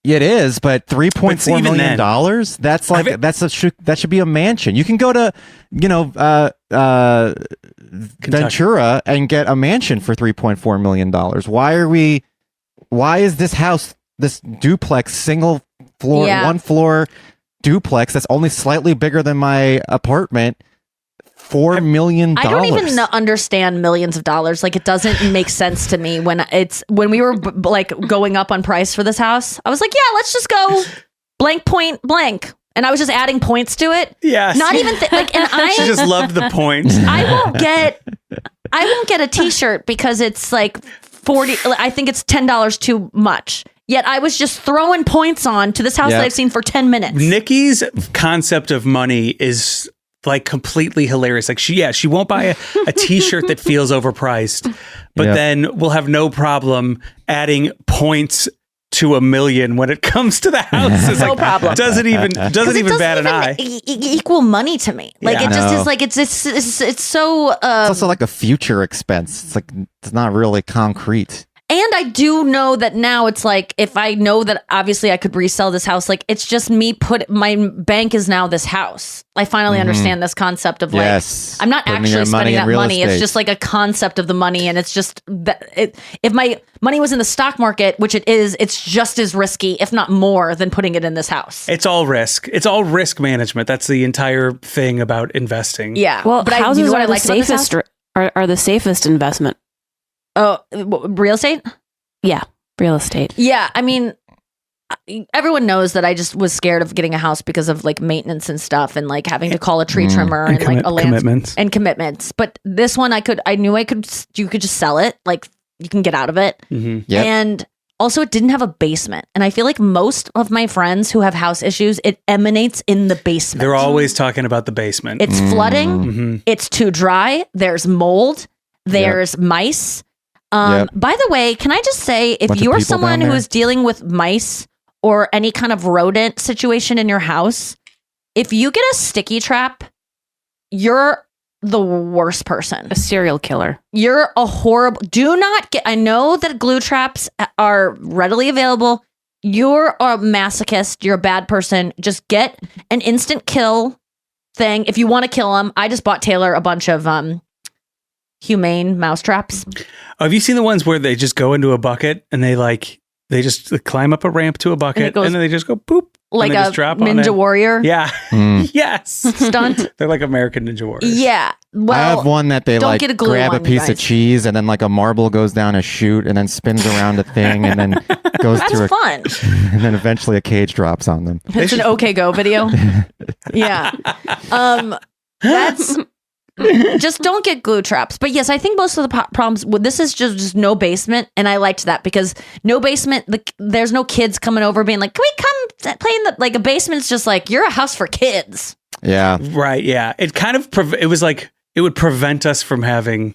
It is, but $3.4 even million. then- That's like that should be a mansion. You can go to Ventura and get a mansion for $3.4 million. Why is this house, this duplex, single floor, one floor duplex that's only slightly bigger than my apartment, $4 million? I don't even understand millions of dollars. Like, it doesn't make sense to me when we were like going up on price for this house. I was like, yeah, let's just go blank point blank. And I was just adding points to it. Yes. Not even and She just loved the points. I won't get a t-shirt because it's like 40. I think it's $10 too much. Yet I was just throwing points on to this house that I've seen for 10 minutes. Nikki's concept of money is like completely hilarious. Like she won't buy a t-shirt that feels overpriced, but then we'll have no problem adding points to $1 million when it comes to the house. It's No like, problem. Doesn't even bat an eye. Equal money to me. Like it just is like it's so. It's also like a future expense. It's like it's not really concrete. And I do know that now it's like, if I know that obviously I could resell this house, like it's just me my bank is now this house. I finally understand this concept of like, I'm not Putting actually your spending that money. estate. It's just like a concept of the money. And it's just that if my money was in the stock market, which it is, it's just as risky, if not more, than putting it in this house. It's all risk. It's all risk management. That's the entire thing about investing. Yeah. Well, but houses what I are the liked about this house? safest are the safest investment. Oh, real estate? Yeah, real estate. Yeah, I mean, everyone knows that I just was scared of getting a house because of like maintenance and stuff, and like having to call a tree trimmer and like a commitments. But this one, I knew you could just sell it. Like you can get out of it. Mm-hmm. Yep. And also, it didn't have a basement. And I feel like most of my friends who have house issues, it emanates in the basement. They're always talking about the basement. It's flooding. Mm-hmm. It's too dry. There's mold. There's mice. By the way, can I just say, if you're someone who is dealing with mice or any kind of rodent situation in your house, if you get a sticky trap, you're the worst person. A serial killer. You're a horrible. Do not get. I know that glue traps are readily available. You're a masochist. You're a bad person. Just get an instant kill thing if you want to kill them. I just bought Taylor a bunch of humane mouse traps. Have you seen the ones where they just go into a bucket and they just climb up a ramp to a bucket and then they just go poop? Like a Ninja Warrior? Yeah. Yes. Stunt. They're like American Ninja Warriors. Yeah. Well, I have one that they don't like get a glue grab a one, you piece of guys. cheese and then like a marble goes down a chute and then spins around a thing and then goes That's through fun. and then eventually a cage drops on them. It's an OK Go video. Yeah. That's just don't get glue traps. But yes, I think most of the problems with this is just no basement, and I liked that because no basement. There's no kids coming over being like, "Can we come play in the like a basement's just like you're a house for kids." Yeah. Right. Yeah. It kind of it was like it would prevent us from having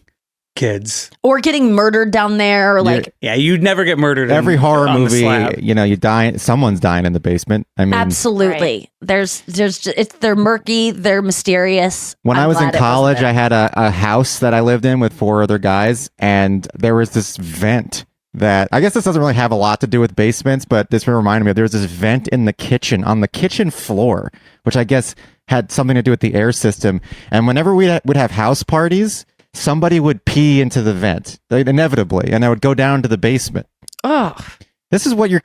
kids or getting murdered down there, or like you'd never get murdered. Every horror on the movie, slab. you die. Someone's dying in the basement. I mean, absolutely. Right. They're murky. They're mysterious. When I was in college, I had a house that I lived in with 4 other guys, and there was this vent that I guess this doesn't really have a lot to do with basements, but this reminded me of there was this vent in the kitchen on the kitchen floor, which I guess had something to do with the air system. And whenever we would have house parties, somebody would pee into the vent, inevitably, and I would go down to the basement. Oh, this is what you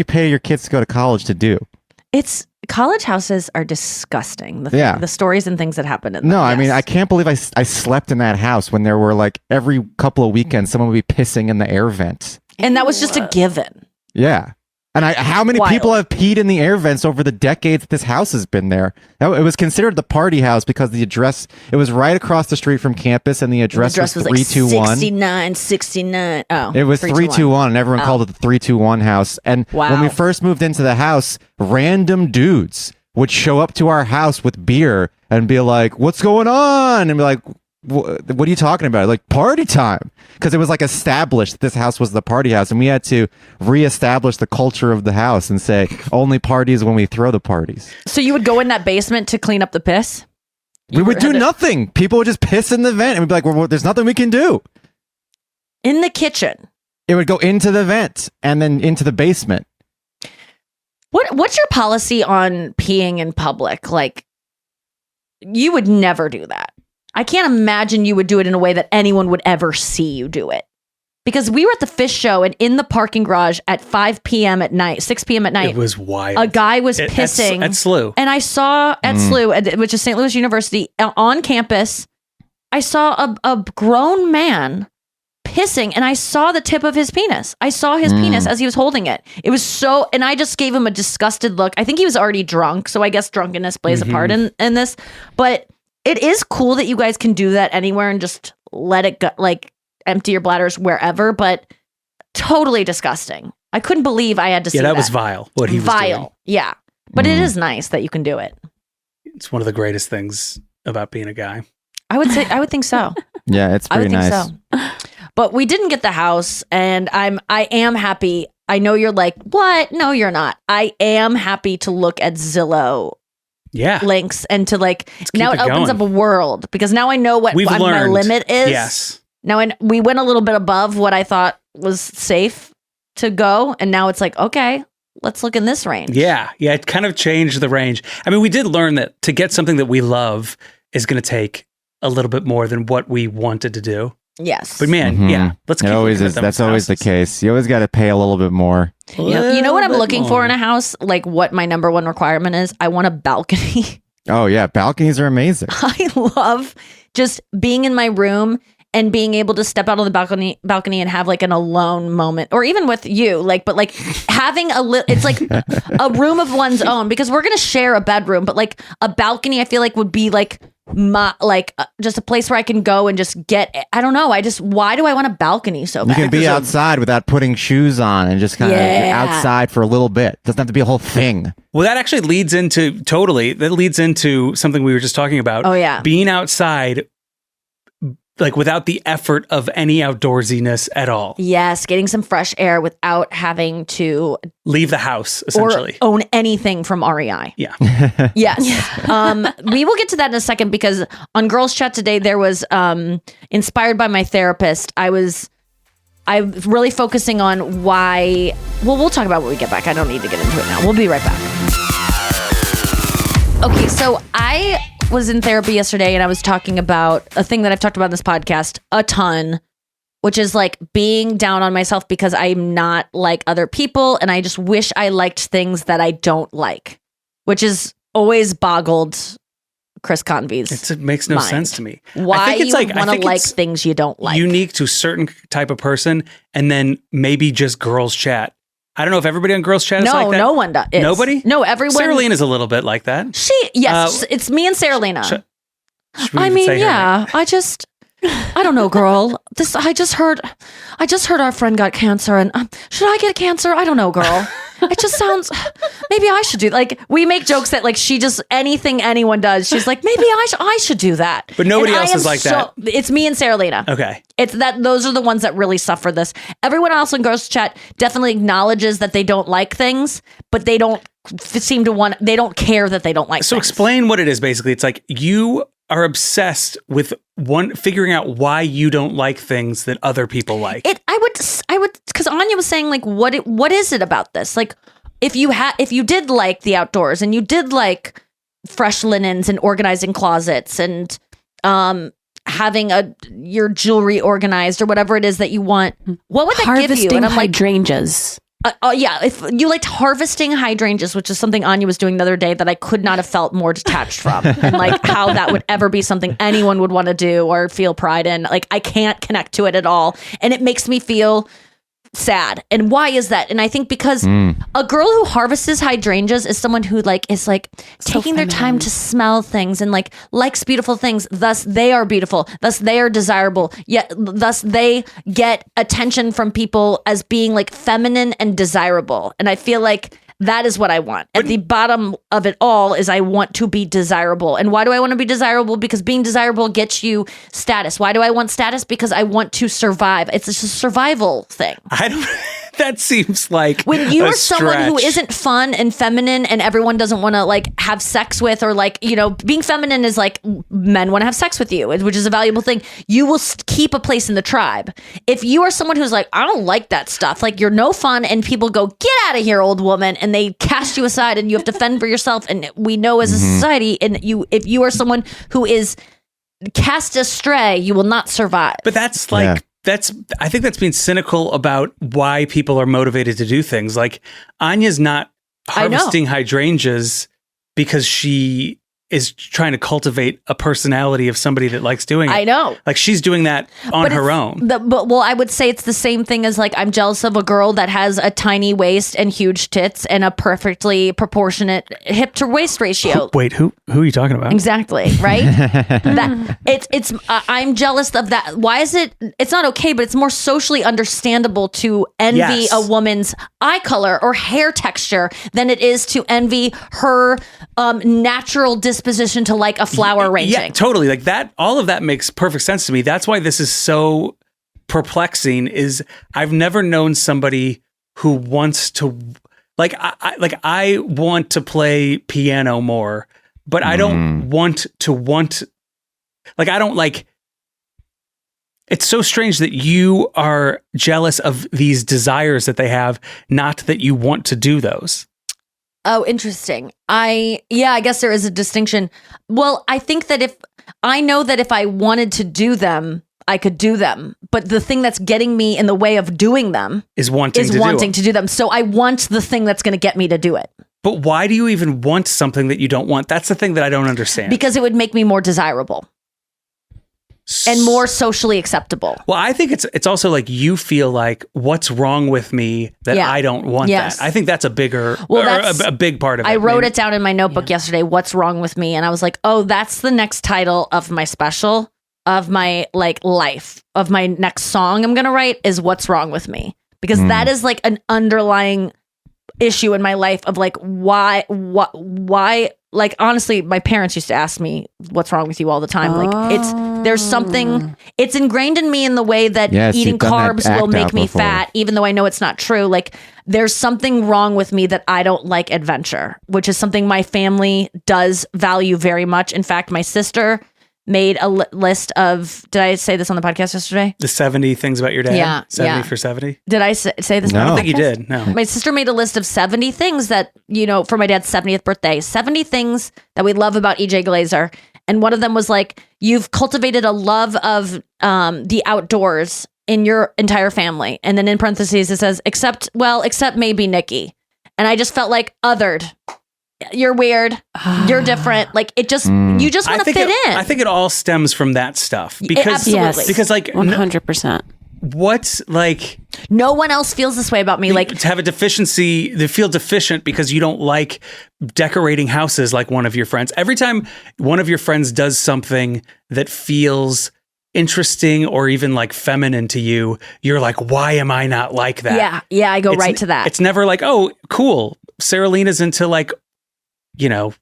pay your kids to go to college to do. It's college houses are disgusting. The stories and things that happen in them. No, I mean, I can't believe I slept in that house when there were like every couple of weekends someone would be pissing in the air vent. And that was just a given. Yeah. And how many people have peed in the air vents over the decades that this house has been there? It was considered the party house because the address, it was right across the street from campus and the address was 321. Like 69. Oh. It was 321 and everyone called it the 321 house. And when we first moved into the house, random dudes would show up to our house with beer and be like, "What's going on?" And be like, "What are you talking about?" Like, party time. Because it was like established that this house was the party house, and we had to reestablish the culture of the house and say only parties when we throw the parties. So you would go in that basement to clean up the piss? We would do nothing. People would just piss in the vent and we'd be like, well, there's nothing we can do. In the kitchen? It would go into the vent and then into the basement. What's your policy on peeing in public? Like, you would never do that. I can't imagine you would do it in a way that anyone would ever see you do it. Because we were at the fish show and in the parking garage at 5 p.m. at night, 6 p.m. at night. It was wild. A guy was pissing. At SLU. And I saw at SLU, which is St. Louis University, on campus, I saw a grown man pissing and I saw the tip of his penis. I saw his penis as he was holding it. It was so, and I just gave him a disgusted look. I think he was already drunk. So I guess drunkenness plays a part in this. But it is cool that you guys can do that anywhere and just let it go, like empty your bladders wherever, but totally disgusting. I couldn't believe I had to see that. Yeah, that was vile, what he was doing. Yeah. But it is nice that you can do it. It's one of the greatest things about being a guy. I would think so. Yeah, it's pretty nice. I would think so. But we didn't get the house and I am happy. I know you're like, what? No, you're not. I am happy to look at Zillow links and to like, now it opens up a world because now I know what my limit is. Yes. Now we went a little bit above what I thought was safe to go. And now it's like, okay, let's look in this range. Yeah. Yeah. It kind of changed the range. I mean, we did learn that to get something that we love is going to take a little bit more than what we wanted to do. Yes. But man, let's keep always is. That's always the case. You always got to pay a little bit more. You know what I'm looking for in a house? Like what my number one requirement is? I want a balcony. Oh yeah, balconies are amazing. I love just being in my room and being able to step out on the balcony and have like an alone moment, or even with you, but having it's like a room of one's own because we're gonna share a bedroom, but like a balcony, I feel like would be like just a place where I can go and just get. I don't know. Why do I want a balcony so bad? You can be outside without putting shoes on and just kind of outside for a little bit. Doesn't have to be a whole thing. Well, that actually leads into something we were just talking about. Oh yeah, being outside. Like without the effort of any outdoorsiness at all. Yes, getting some fresh air without having to leave the house, essentially. Or own anything from REI. Yeah. Yes. We will get to that in a second because on Girls Chat today, there was inspired by my therapist. I'm really focusing on why. Well, we'll talk about when we get back. I don't need to get into it now. We'll be right back. Okay, so I was in therapy yesterday and I was talking about a thing that I've talked about in this podcast a ton, which is like being down on myself because I'm not like other people and I just wish I liked things that I don't like, which is always boggled Chris Conve's It makes no mind. sense to me. Why you want to like things you don't like. Unique to a certain type of person and then maybe just Girls Chat. I don't know if everybody on Girls Chat is like that. No one does. Nobody? No, everyone. Sarah Lena is a little bit like that. It's me and Sarah Lena. Should we I even mean, say her name? I don't know, girl. I just heard our friend got cancer, and should I get cancer? I don't know, girl. It just sounds. Maybe I should do. Like we make jokes that like she just anything anyone does, she's like maybe I should do that. But nobody else is like that. It's me and Sarah Lena. Okay. It's that those are the ones that really suffer this. Everyone else in Girls Chat definitely acknowledges that they don't like things, but they don't seem to want. They don't care that they don't like. So things. explain what it is. Basically, it's like you are obsessed with figuring out why you don't like things that other people like. I would, because Anya was saying like, what is it about this? Like, if you did like the outdoors and you did like fresh linens and organizing closets and having your jewelry organized or whatever it is that you want, what would that give you? Harvesting And I'm like, hydrangeas. Yeah, if you liked harvesting hydrangeas, which is something Anya was doing the other day that I could not have felt more detached from, and like how that would ever be something anyone would want to do or feel pride in. Like I can't connect to it at all, and it makes me feel sad. And why is that? And I think because a girl who harvests hydrangeas is someone who like is like taking their time to smell things and like likes beautiful things. Thus they are beautiful. Thus they are desirable. Yet thus they get attention from people as being like feminine and desirable. And I feel like that is what I want. At the bottom of it all is I want to be desirable. And why do I want to be desirable? Because being desirable gets you status. Why do I want status? Because I want to survive. It's just a survival thing. I don't. That seems like when you are someone who stretch. isn't fun and feminine and everyone doesn't want to like have sex with, or like, you know, being feminine is like men want to have sex with you, which is a valuable thing. You will keep a place in the tribe. If you are someone who's like, I don't like that stuff, like you're no fun, and people go, get out of here, old woman, and they cast you aside and you have to fend for yourself. And we know as a society, and if you are someone who is cast astray, you will not survive. But that's like I think that's being cynical about why people are motivated to do things. Like Anya's not harvesting hydrangeas because she is trying to cultivate a personality of somebody that likes doing it. I know. Like she's doing that on her own. Well, I would say it's the same thing as like I'm jealous of a girl that has a tiny waist and huge tits and a perfectly proportionate hip to waist ratio. Wait, who are you talking about? Exactly, right? I'm jealous of that. Why is it? It's not okay, but it's more socially understandable to envy a woman's eye color or hair texture than it is to envy her natural disposition to like a flower arranging. Yeah, totally. Like that, all of that makes perfect sense to me. That's why this is so perplexing. Is I've never known somebody who wants to like I want to play piano more, but I don't want like I don't like. It's so strange that you are jealous of these desires that they have, not that you want to do those. Oh, interesting. I guess there is a distinction. Well, I think that if I wanted to do them, I could do them. But the thing that's getting me in the way of doing them is wanting to do them. So I want the thing that's going to get me to do it. But why do you even want something that you don't want? That's the thing that I don't understand. Because it would make me more desirable. And more socially acceptable. Well, I think it's also like you feel like what's wrong with me that I don't want that. I think that's a bigger, a big part of it. I wrote it down in my notebook yesterday, what's wrong with me? And I was like, oh, that's the next title of my special, of my like life, of my next song I'm going to write is what's wrong with me. Because that is like an underlying issue in my life of like, why, like, honestly, my parents used to ask me what's wrong with you all the time. Like there's something, it's ingrained in me in the way that eating carbs will make me fat, even though I know it's not true. Like there's something wrong with me that I don't like adventure, which is something my family does value very much. In fact, my sister made a list of, did I say this on the podcast yesterday? The 70 things about your dad? Yeah. 70 for 70? Did I say this? No. on the I don't think you podcast? did. No. My sister made a list of 70 things that, you know, for my dad's 70th birthday, 70 things that we love about EJ Glaser. And one of them was like, you've cultivated a love of the outdoors in your entire family. And then in parentheses, it says, except maybe Nikki. And I just felt like othered. You're weird. You're different. Like it just, you just want to fit in. I think it all stems from that stuff. Because, absolutely. Because like 100%. What's like no one else feels this way about me. Like to have a deficiency, they feel deficient because you don't like decorating houses like one of your friends. Every time one of your friends does something that feels interesting or even like feminine to you, you're like, why am I not like that? Yeah, I go right to that. It's never like, oh, cool, Sarah Lena's into like, you know,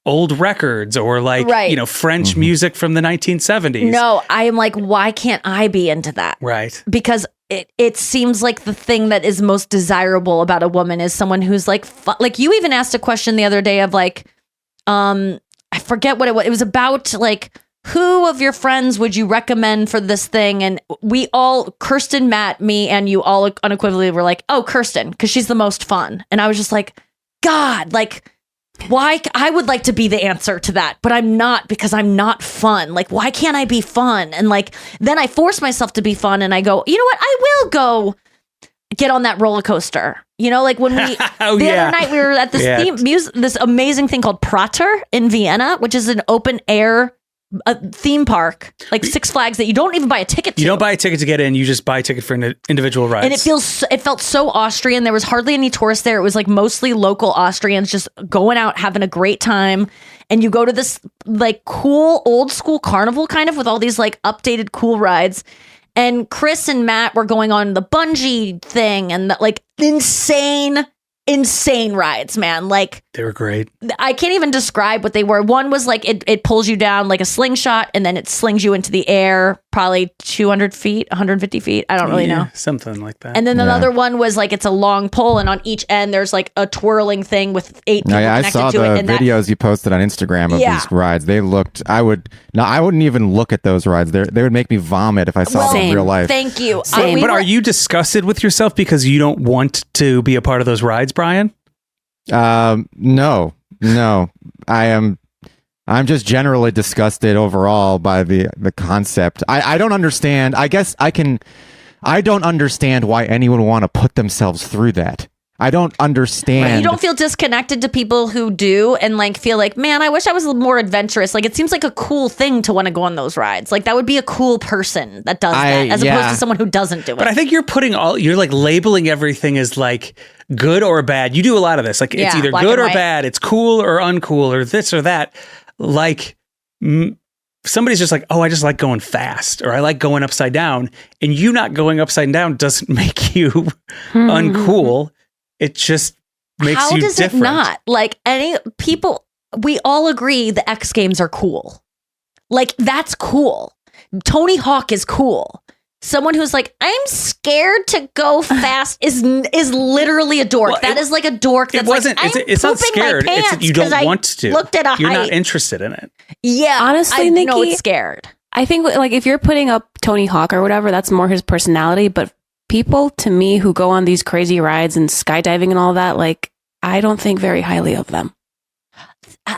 old records or like, you know, French music from the 1970s. No, I am like, why can't I be into that? Right. Because it seems like the thing that is most desirable about a woman is someone who's like, like you even asked a question the other day of like, I forget what it was. It was about like, who of your friends would you recommend for this thing? And we all, Kirsten, Matt, me, and you all unequivocally were like, oh, Kirsten, because she's the most fun. And I was just like, God, like, why? I would like to be the answer to that, but I'm not, because I'm not fun. Like, why can't I be fun? And like, then I force myself to be fun and I go, you know what? I will go get on that roller coaster. You know, like when we other night we were at this this amazing thing called Prater in Vienna, which is an open air theme park, like Six Flags, that you don't even buy a ticket to. You don't buy a ticket to get in. You just buy a ticket for individual rides. And it felt so Austrian. There was hardly any tourists there. It was like mostly local Austrians just going out, having a great time. And you go to this like cool old school carnival kind of with all these like updated cool rides. And Chris and Matt were going on the bungee thing and the, like insane rides, man. Like they were great. I can't even describe what they were. One was like it pulls you down like a slingshot and then it slings you into the air, probably 200 feet, 150 feet. I don't really know. Something like that. And then another one was like it's a long pole and on each end there's like a twirling thing with 8 people connected to it. I saw the videos you posted on Instagram of these rides. They looked, I wouldn't even look at those rides. They would make me vomit if I saw them in real life. Thank you. But are you disgusted with yourself because you don't want to be a part of those rides, Brian? No. I'm just generally disgusted overall by the concept. I don't understand. I don't understand why anyone would want to put themselves through that. I don't understand. You don't feel disconnected to people who do and like feel like, man, I wish I was more adventurous. Like it seems like a cool thing to want to go on those rides. Like that would be a cool person that does that as opposed to someone who doesn't do it. But I think you're like labeling everything as like good or bad. You do a lot of this. Like it's either good or bad. It's cool or uncool or this or that. Like somebody's just like, oh, I just like going fast or I like going upside down. And you not going upside down doesn't make you uncool. It just makes you different. How does it not? Like any people, we all agree the X Games are cool. Like that's cool. Tony Hawk is cool. Someone who's like, I'm scared to go fast is literally a dork. Well, that is like a dork. That's it's not scared. It's you don't want to. Looked at You're not interested in it. Yeah, honestly, I Nikki, know it's scared. I think like if you're putting up Tony Hawk or whatever, that's more his personality. But people to me who go on these crazy rides and skydiving and all that, like I don't think very highly of them.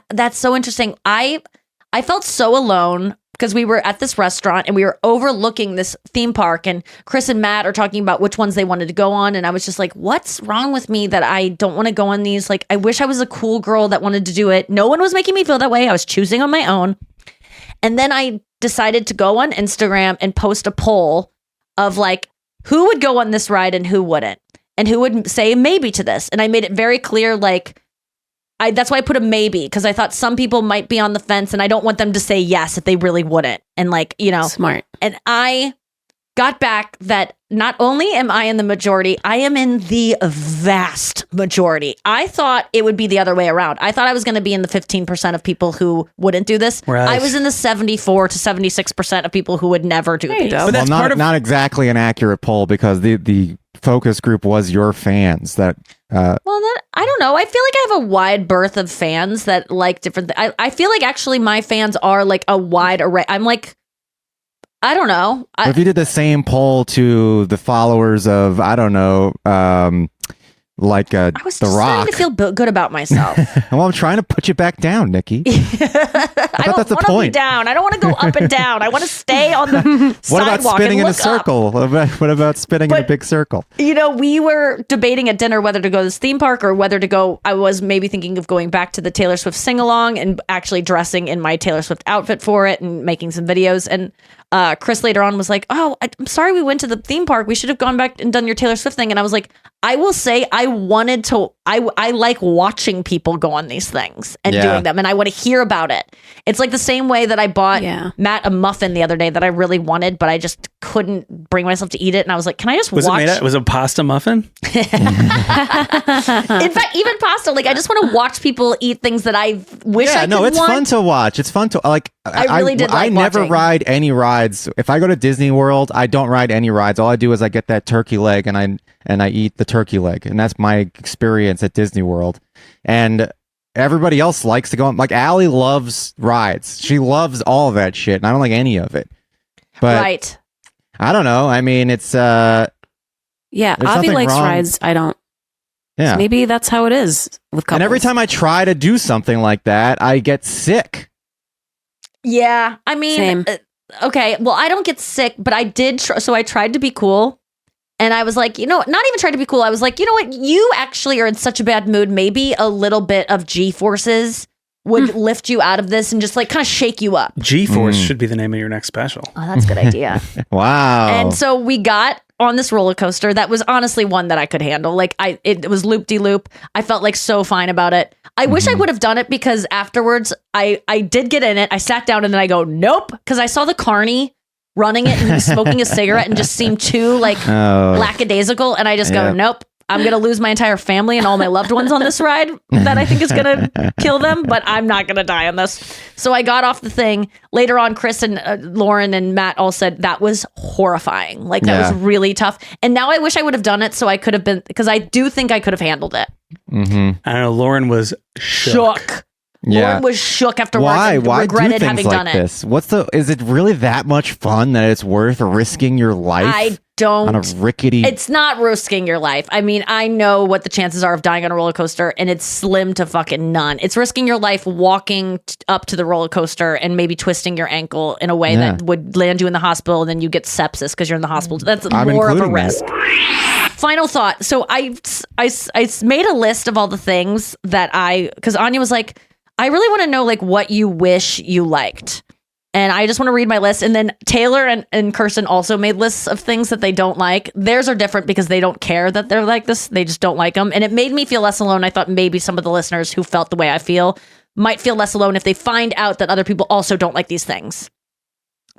That's so interesting. I felt so alone because we were at this restaurant and we were overlooking this theme park and Chris and Matt are talking about which ones they wanted to go on. And I was just like, what's wrong with me that I don't want to go on these? Like, I wish I was a cool girl that wanted to do it. No one was making me feel that way. I was choosing on my own. And then I decided to go on Instagram and post a poll of like, who would go on this ride and who wouldn't? And who would say maybe to this? And I made it very clear, like, that's why I put a maybe, because I thought some people might be on the fence and I don't want them to say yes if they really wouldn't. And like, you know. Smart. And I got back that not only am I in the majority, I am in the vast majority. I thought it would be the other way around. I thought I was going to be in the 15% of people who wouldn't do this. Right. I was in the 74 to 76% of people who would never do this. But that's not exactly an accurate poll because the focus group was your fans that I don't know. I feel like I have a wide berth of fans that like different I feel like actually my fans are like a wide array. I'm like, I don't know. If you did the same poll to the followers of, I don't know, like I was The just Rock. starting to feel good about myself. Well, I'm trying to put you back down, Nikki. I don't that's the want to be point. down. I don't want to go up and down. I want to stay on the What about sidewalk spinning and in a look circle? What about spinning in a big circle? You know, we were debating at dinner whether to go to this theme park or whether to go. I was maybe thinking of going back to the Taylor Swift sing-along and actually dressing in my Taylor Swift outfit for it and making some videos. And Chris later on was like, oh, I'm sorry we went to the theme park. We should have gone back and done your Taylor Swift thing. And I was like, I will say I wanted to, I like watching people go on these things and doing them. And I want to hear about it. It's like the same way that I bought Matt a muffin the other day that I really wanted, but I just couldn't bring myself to eat it. And I was like, can I just watch? Was it a pasta muffin? In fact, even pasta, like I just want to watch people eat things that I wish I could it's fun to watch. It's fun to like. I really did like I never watching. ride any rides. If I go to Disney World, I don't ride any rides. All I do is I get that turkey leg and I eat the turkey leg, and that's my experience at Disney World. And everybody else likes to go on. Like Allie loves rides. She loves all of that shit, and I don't like any of it. But right. I don't know. I mean, it's Avi likes wrong. rides. I don't. Yeah. So maybe that's how it is with couples. And every time I try to do something like that, I get sick. Yeah, I mean, Same. Okay, well, I don't get sick, but I did. So I tried to be cool, And I was like, not even trying to be cool. I was like, you know what? You actually are in such a bad mood. Maybe a little bit of G-forces would lift you out of this and just like kind of shake you up. G-force should be the name of your next special. Oh, that's a good idea. Wow. And so we got on this roller coaster that was honestly one that I could handle. Like it was loop-de-loop. I felt like so fine about it. I wish I would have done it because afterwards I did get in it. I sat down and then I go, nope. Because I saw the carny running it and he was smoking a cigarette and just seemed too lackadaisical. And I just go, nope. I'm going to lose my entire family and all my loved ones on this ride that I think is going to kill them, but I'm not going to die on this. So I got off the thing. Later on, Chris and Lauren and Matt all said that was horrifying. Like that was really tough. And now I wish I would have done it so I could have been, because I do think I could have handled it. I don't know. Lauren was shook. Lauren was shook afterwards. Why Regretted do having things done like it. this? Is it really that much fun that it's worth risking your life? I don't. On a rickety. It's not risking your life. I mean, I know what the chances are of dying on a roller coaster, and it's slim to fucking none. It's risking your life walking up to the roller coaster and maybe twisting your ankle in a way that would land you in the hospital, and then you get sepsis because you're in the hospital. That's more of a risk. Final thought. So I made a list of all the things that because Anya was like, I really want to know like what you wish you liked. And I just want to read my list. And then Taylor and Kirsten also made lists of things that they don't like. Theirs are different because they don't care that they're like this. They just don't like them. And it made me feel less alone. I thought maybe some of the listeners who felt the way I feel might feel less alone if they find out that other people also don't like these things.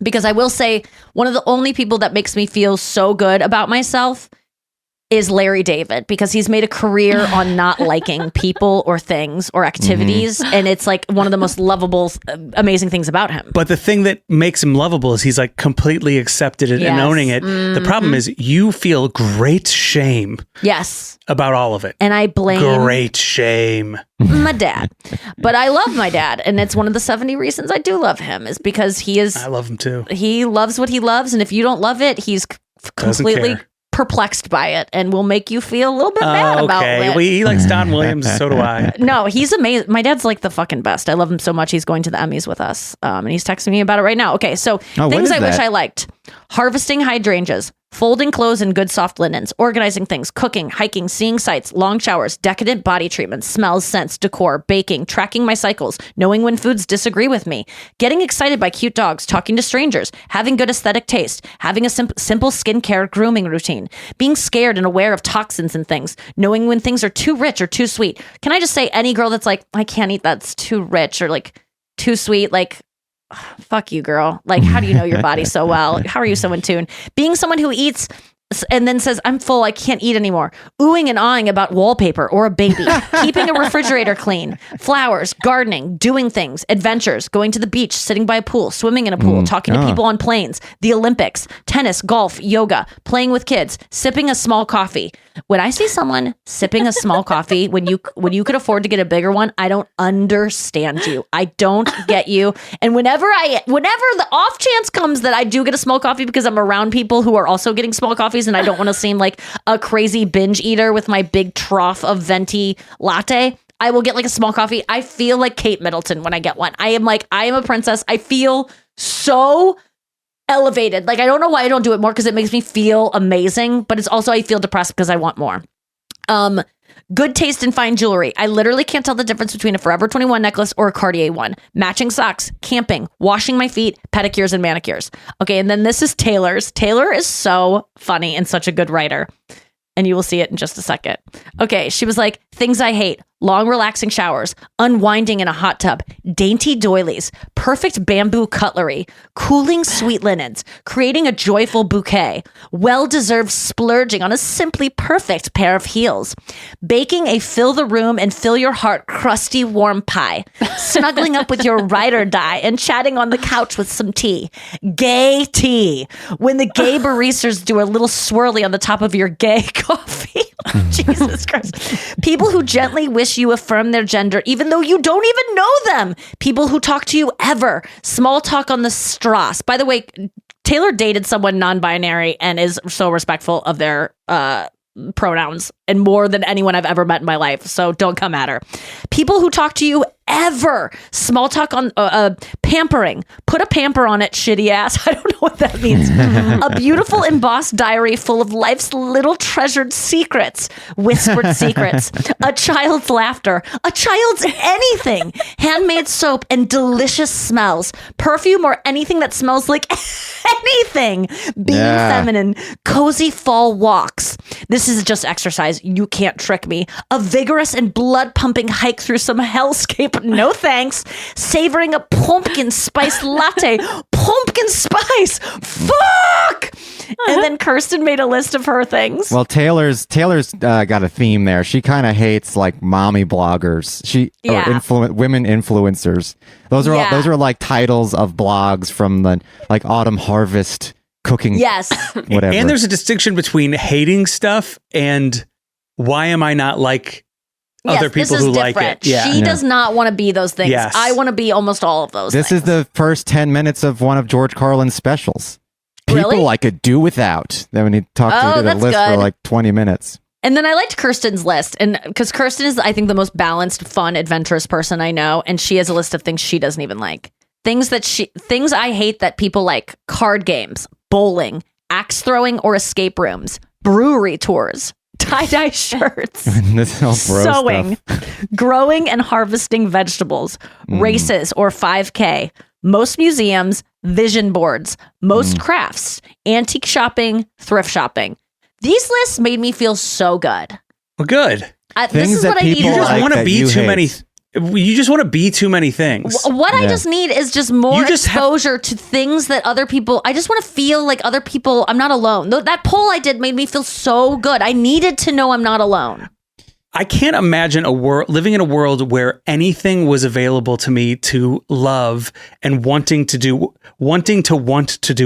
Because I will say, one of the only people that makes me feel so good about myself is Larry David, because he's made a career on not liking people or things or activities. And it's like one of the most lovable, amazing things about him. But the thing that makes him lovable is he's like completely accepted it and owning it. The problem is you feel great shame. Yes. About all of it. And I blame great shame. My dad. But I love my dad. And it's one of the 70 reasons I do love him is because I love him too. He loves what he loves. And if you don't love it, he's completely perplexed by it and will make you feel a little bit mad about it. Well, he likes Don Williams. So do I. No, he's amazing. My dad's like the fucking best. I love him so much. He's going to the Emmys with us. And he's texting me about it right now. Okay. So things I wish I liked: harvesting hydrangeas, folding clothes in good soft linens, organizing things, cooking, hiking, seeing sights, long showers, decadent body treatments, smells, scents, decor, baking, tracking my cycles, knowing when foods disagree with me, getting excited by cute dogs, talking to strangers, having good aesthetic taste, having a simple skincare grooming routine, being scared and aware of toxins and things, knowing when things are too rich or too sweet. Can I just say, any girl that's like, I can't eat that's too rich or like too sweet, like, fuck you, girl. Like, how do you know your body so well? How are you so in tune? Being someone who eats and then says, I'm full, I can't eat anymore. Oohing and awing about wallpaper or a baby. Keeping a refrigerator clean. Flowers, gardening, doing things, adventures, going to the beach, sitting by a pool, swimming in a pool, talking to people on planes, the Olympics, tennis, golf, yoga, playing with kids, sipping a small coffee. When I see someone sipping a small coffee when you could afford to get a bigger one, I don't understand you. I don't get you. And whenever the off chance comes that I do get a small coffee because I'm around people who are also getting small coffees and I don't want to seem like a crazy binge eater with my big trough of venti latte, I will get like a small coffee. I feel like Kate Middleton when I get one. I am a princess. I feel so elevated. Like, I don't know why I don't do it more, because it makes me feel amazing, but it's also I feel depressed because I want more. Good taste in fine jewelry. I literally can't tell the difference between a Forever 21 necklace or a Cartier one. Matching socks, camping, washing my feet, pedicures and manicures. Okay, and then this is Taylor's. Taylor is so funny and such a good writer. And you will see it in just a second. Okay, she was like, things I hate: long relaxing showers, unwinding in a hot tub, dainty doilies, perfect bamboo cutlery, cooling sweet linens, creating a joyful bouquet, well-deserved splurging on a simply perfect pair of heels, baking a fill the room and fill your heart crusty warm pie, snuggling up with your ride or die and chatting on the couch with some tea, gay tea, when the gay baristas do a little swirly on the top of your gay coffee. Jesus Christ. People who gently wish you affirm their gender even though you don't even know them. People who talk to you ever. Small talk on the strass. By the way, Taylor dated someone non-binary and is so respectful of their pronouns, and more than anyone I've ever met in my life. So don't come at her. People who talk to you ever. Small talk on pampering. Put a pamper on it, shitty ass. I don't know what that means. A beautiful embossed diary full of life's little treasured secrets, whispered secrets, a child's laughter, a child's anything, handmade soap and delicious smells, perfume or anything that smells like anything, being feminine, cozy fall walks. This is just exercise. You can't trick me. A vigorous and blood pumping hike through some hellscape. No thanks. Savoring a pumpkin spice latte. Pumpkin spice. Fuck. And then Kirsten made a list of her things. Well, Taylor's got a theme there. She kind of hates like mommy bloggers. Or women influencers. Those are like titles of blogs from the like Autumn Harvest cooking. Yes. Whatever. And there's a distinction between hating stuff and why am I not like other people who like it? Yeah. She does not want to be those things. Yes. I want to be almost all of those This things. is the first 10 minutes of one of George Carlin's specials. People Really? I could do without. Then when he talked to the list for like 20 minutes. And then I liked Kirsten's list, and because Kirsten is, I think, the most balanced, fun, adventurous person I know, and she has a list of things she doesn't even like. Things I hate that people like: card games, bowling, axe throwing or escape rooms, brewery tours, tie-dye shirts, This is all bro sewing, stuff. growing and harvesting vegetables, races or 5K, most museums, vision boards, most crafts, antique shopping, thrift shopping. These lists made me feel so good. Well, good. This is what I need. You just like want to that be you too hate. many. You just want to be too many things. What I just need is just more You just exposure to things that other people. I just want to feel like other people. I'm not alone. That poll I did made me feel so good. I needed to know I'm not alone. I can't imagine living in a world where anything was available to me to love and wanting to do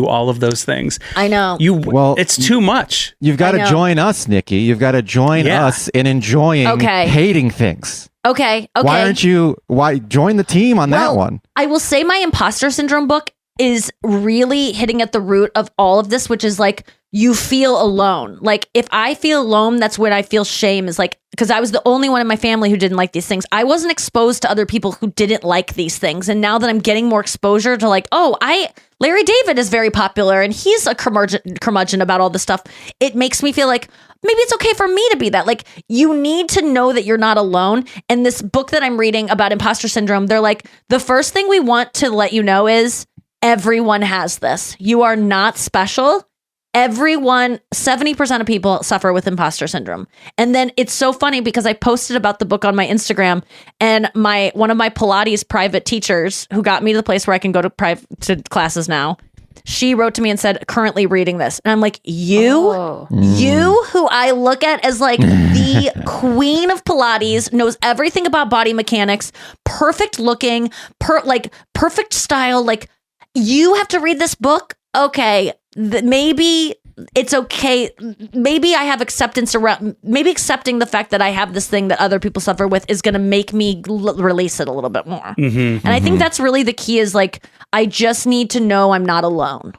all of those things. I know. It's too much. You've got to join us, Nikki. You've got to join us in enjoying hating things. Okay. Why join the team on that one? I will say my imposter syndrome book is really hitting at the root of all of this, which is like, you feel alone. Like if I feel alone, that's when I feel shame, is like, because I was the only one in my family who didn't like these things. I wasn't exposed to other people who didn't like these things. And now that I'm getting more exposure to like, Larry David is very popular and he's a curmudgeon about all this stuff. It makes me feel like maybe it's okay for me to be that. Like, you need to know that you're not alone. And this book that I'm reading about imposter syndrome, they're like, the first thing we want to let you know is everyone has this. You are not special. Everyone, 70% of people suffer with imposter syndrome. And then it's so funny because I posted about the book on my Instagram, and one of my Pilates private teachers who got me to the place where I can go to classes now, she wrote to me and said, currently reading this. And I'm like, you who I look at as like the queen of Pilates, knows everything about body mechanics, perfect looking, perfect style. Like, you have to read this book. Okay. Maybe it's okay. Maybe I have acceptance around, maybe accepting the fact that I have this thing that other people suffer with is going to make me release it a little bit more. And I think that's really the key, is like, I just need to know I'm not alone.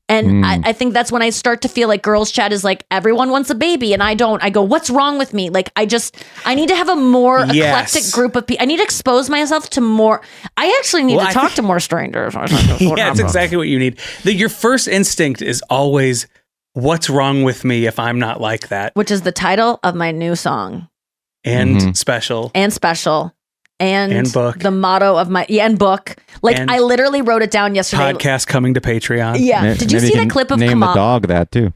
And I think that's when I start to feel like girls chat is like, everyone wants a baby and I don't. I go, what's wrong with me? Like, I need to have a more eclectic group of people. I need to expose myself to more. I actually need to talk to more strangers. Yeah, that's exactly what you need. Your first instinct is always, what's wrong with me if I'm not like that? Which is the title of my new song. And special. And book. The motto of my and book. Like, I literally wrote it down yesterday. Podcast coming to Patreon. Yeah. Did you see the clip of name the dog that too?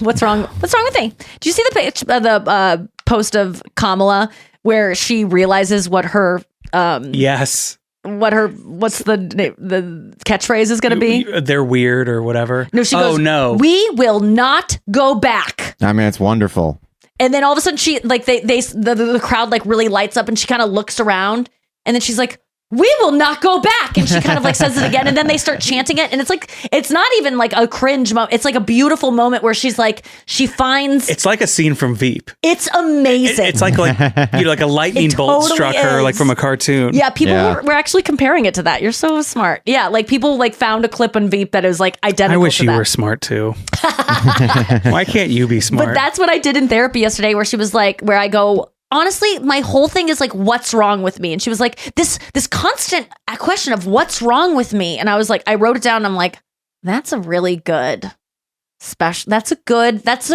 What's wrong with me? Did you see the post of Kamala where she realizes what her yes. What's the catchphrase is going to be? They're weird or whatever. No, she goes, no. We will not go back. I mean, it's wonderful. And then all of a sudden she like the crowd like really lights up and she kind of looks around and then she's like, we will not go back. And she kind of like says it again. And then they start chanting it. And it's like, it's not even like a cringe moment. It's like a beautiful moment where she's like, she finds. It's like a scene from Veep. It's amazing. It's like like a lightning bolt totally struck her like from a cartoon. Yeah. People were actually comparing it to that. You're so smart. Yeah. Like people like found a clip on Veep that is like identical. I wish to you that. were smart too. Why can't you be smart? But that's what I did in therapy yesterday, where she was like, where I go, honestly, my whole thing is like, what's wrong with me? And she was like, this constant question of what's wrong with me. And I was like, I wrote it down. And I'm like, that's a really good special. That's a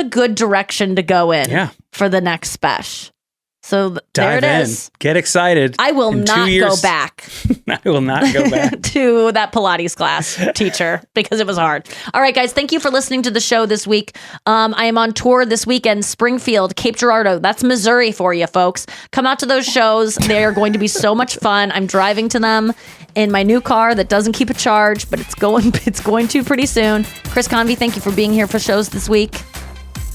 good direction to go in for the next special. So there it is. Get excited. I will not go back. I will not go back to that Pilates class teacher because it was hard. All right, guys, thank you for listening to the show this week. I am on tour this weekend, Springfield, Cape Girardeau. That's Missouri for you, folks. Come out to those shows. They are going to be so much fun. I'm driving to them in my new car that doesn't keep a charge, but it's going to pretty soon. Chris Convey, thank you for being here for shows this week.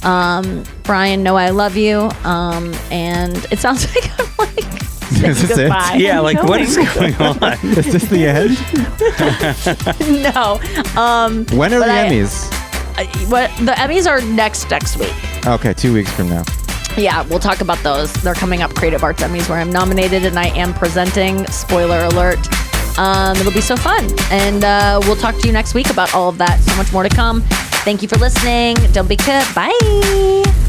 Brian, know I love you. And it sounds like I'm like is this goodbye. it? Yeah, like what is going on? Is this the end? No. When are the Emmys? The Emmys are next week. Okay, 2 weeks from now. Yeah, we'll talk about those. They're coming up, Creative Arts Emmys, where I'm nominated and I am presenting. Spoiler alert. It'll be so fun. And we'll talk to you next week about all of that. So much more to come. Thank you for listening. Don't be good. Bye.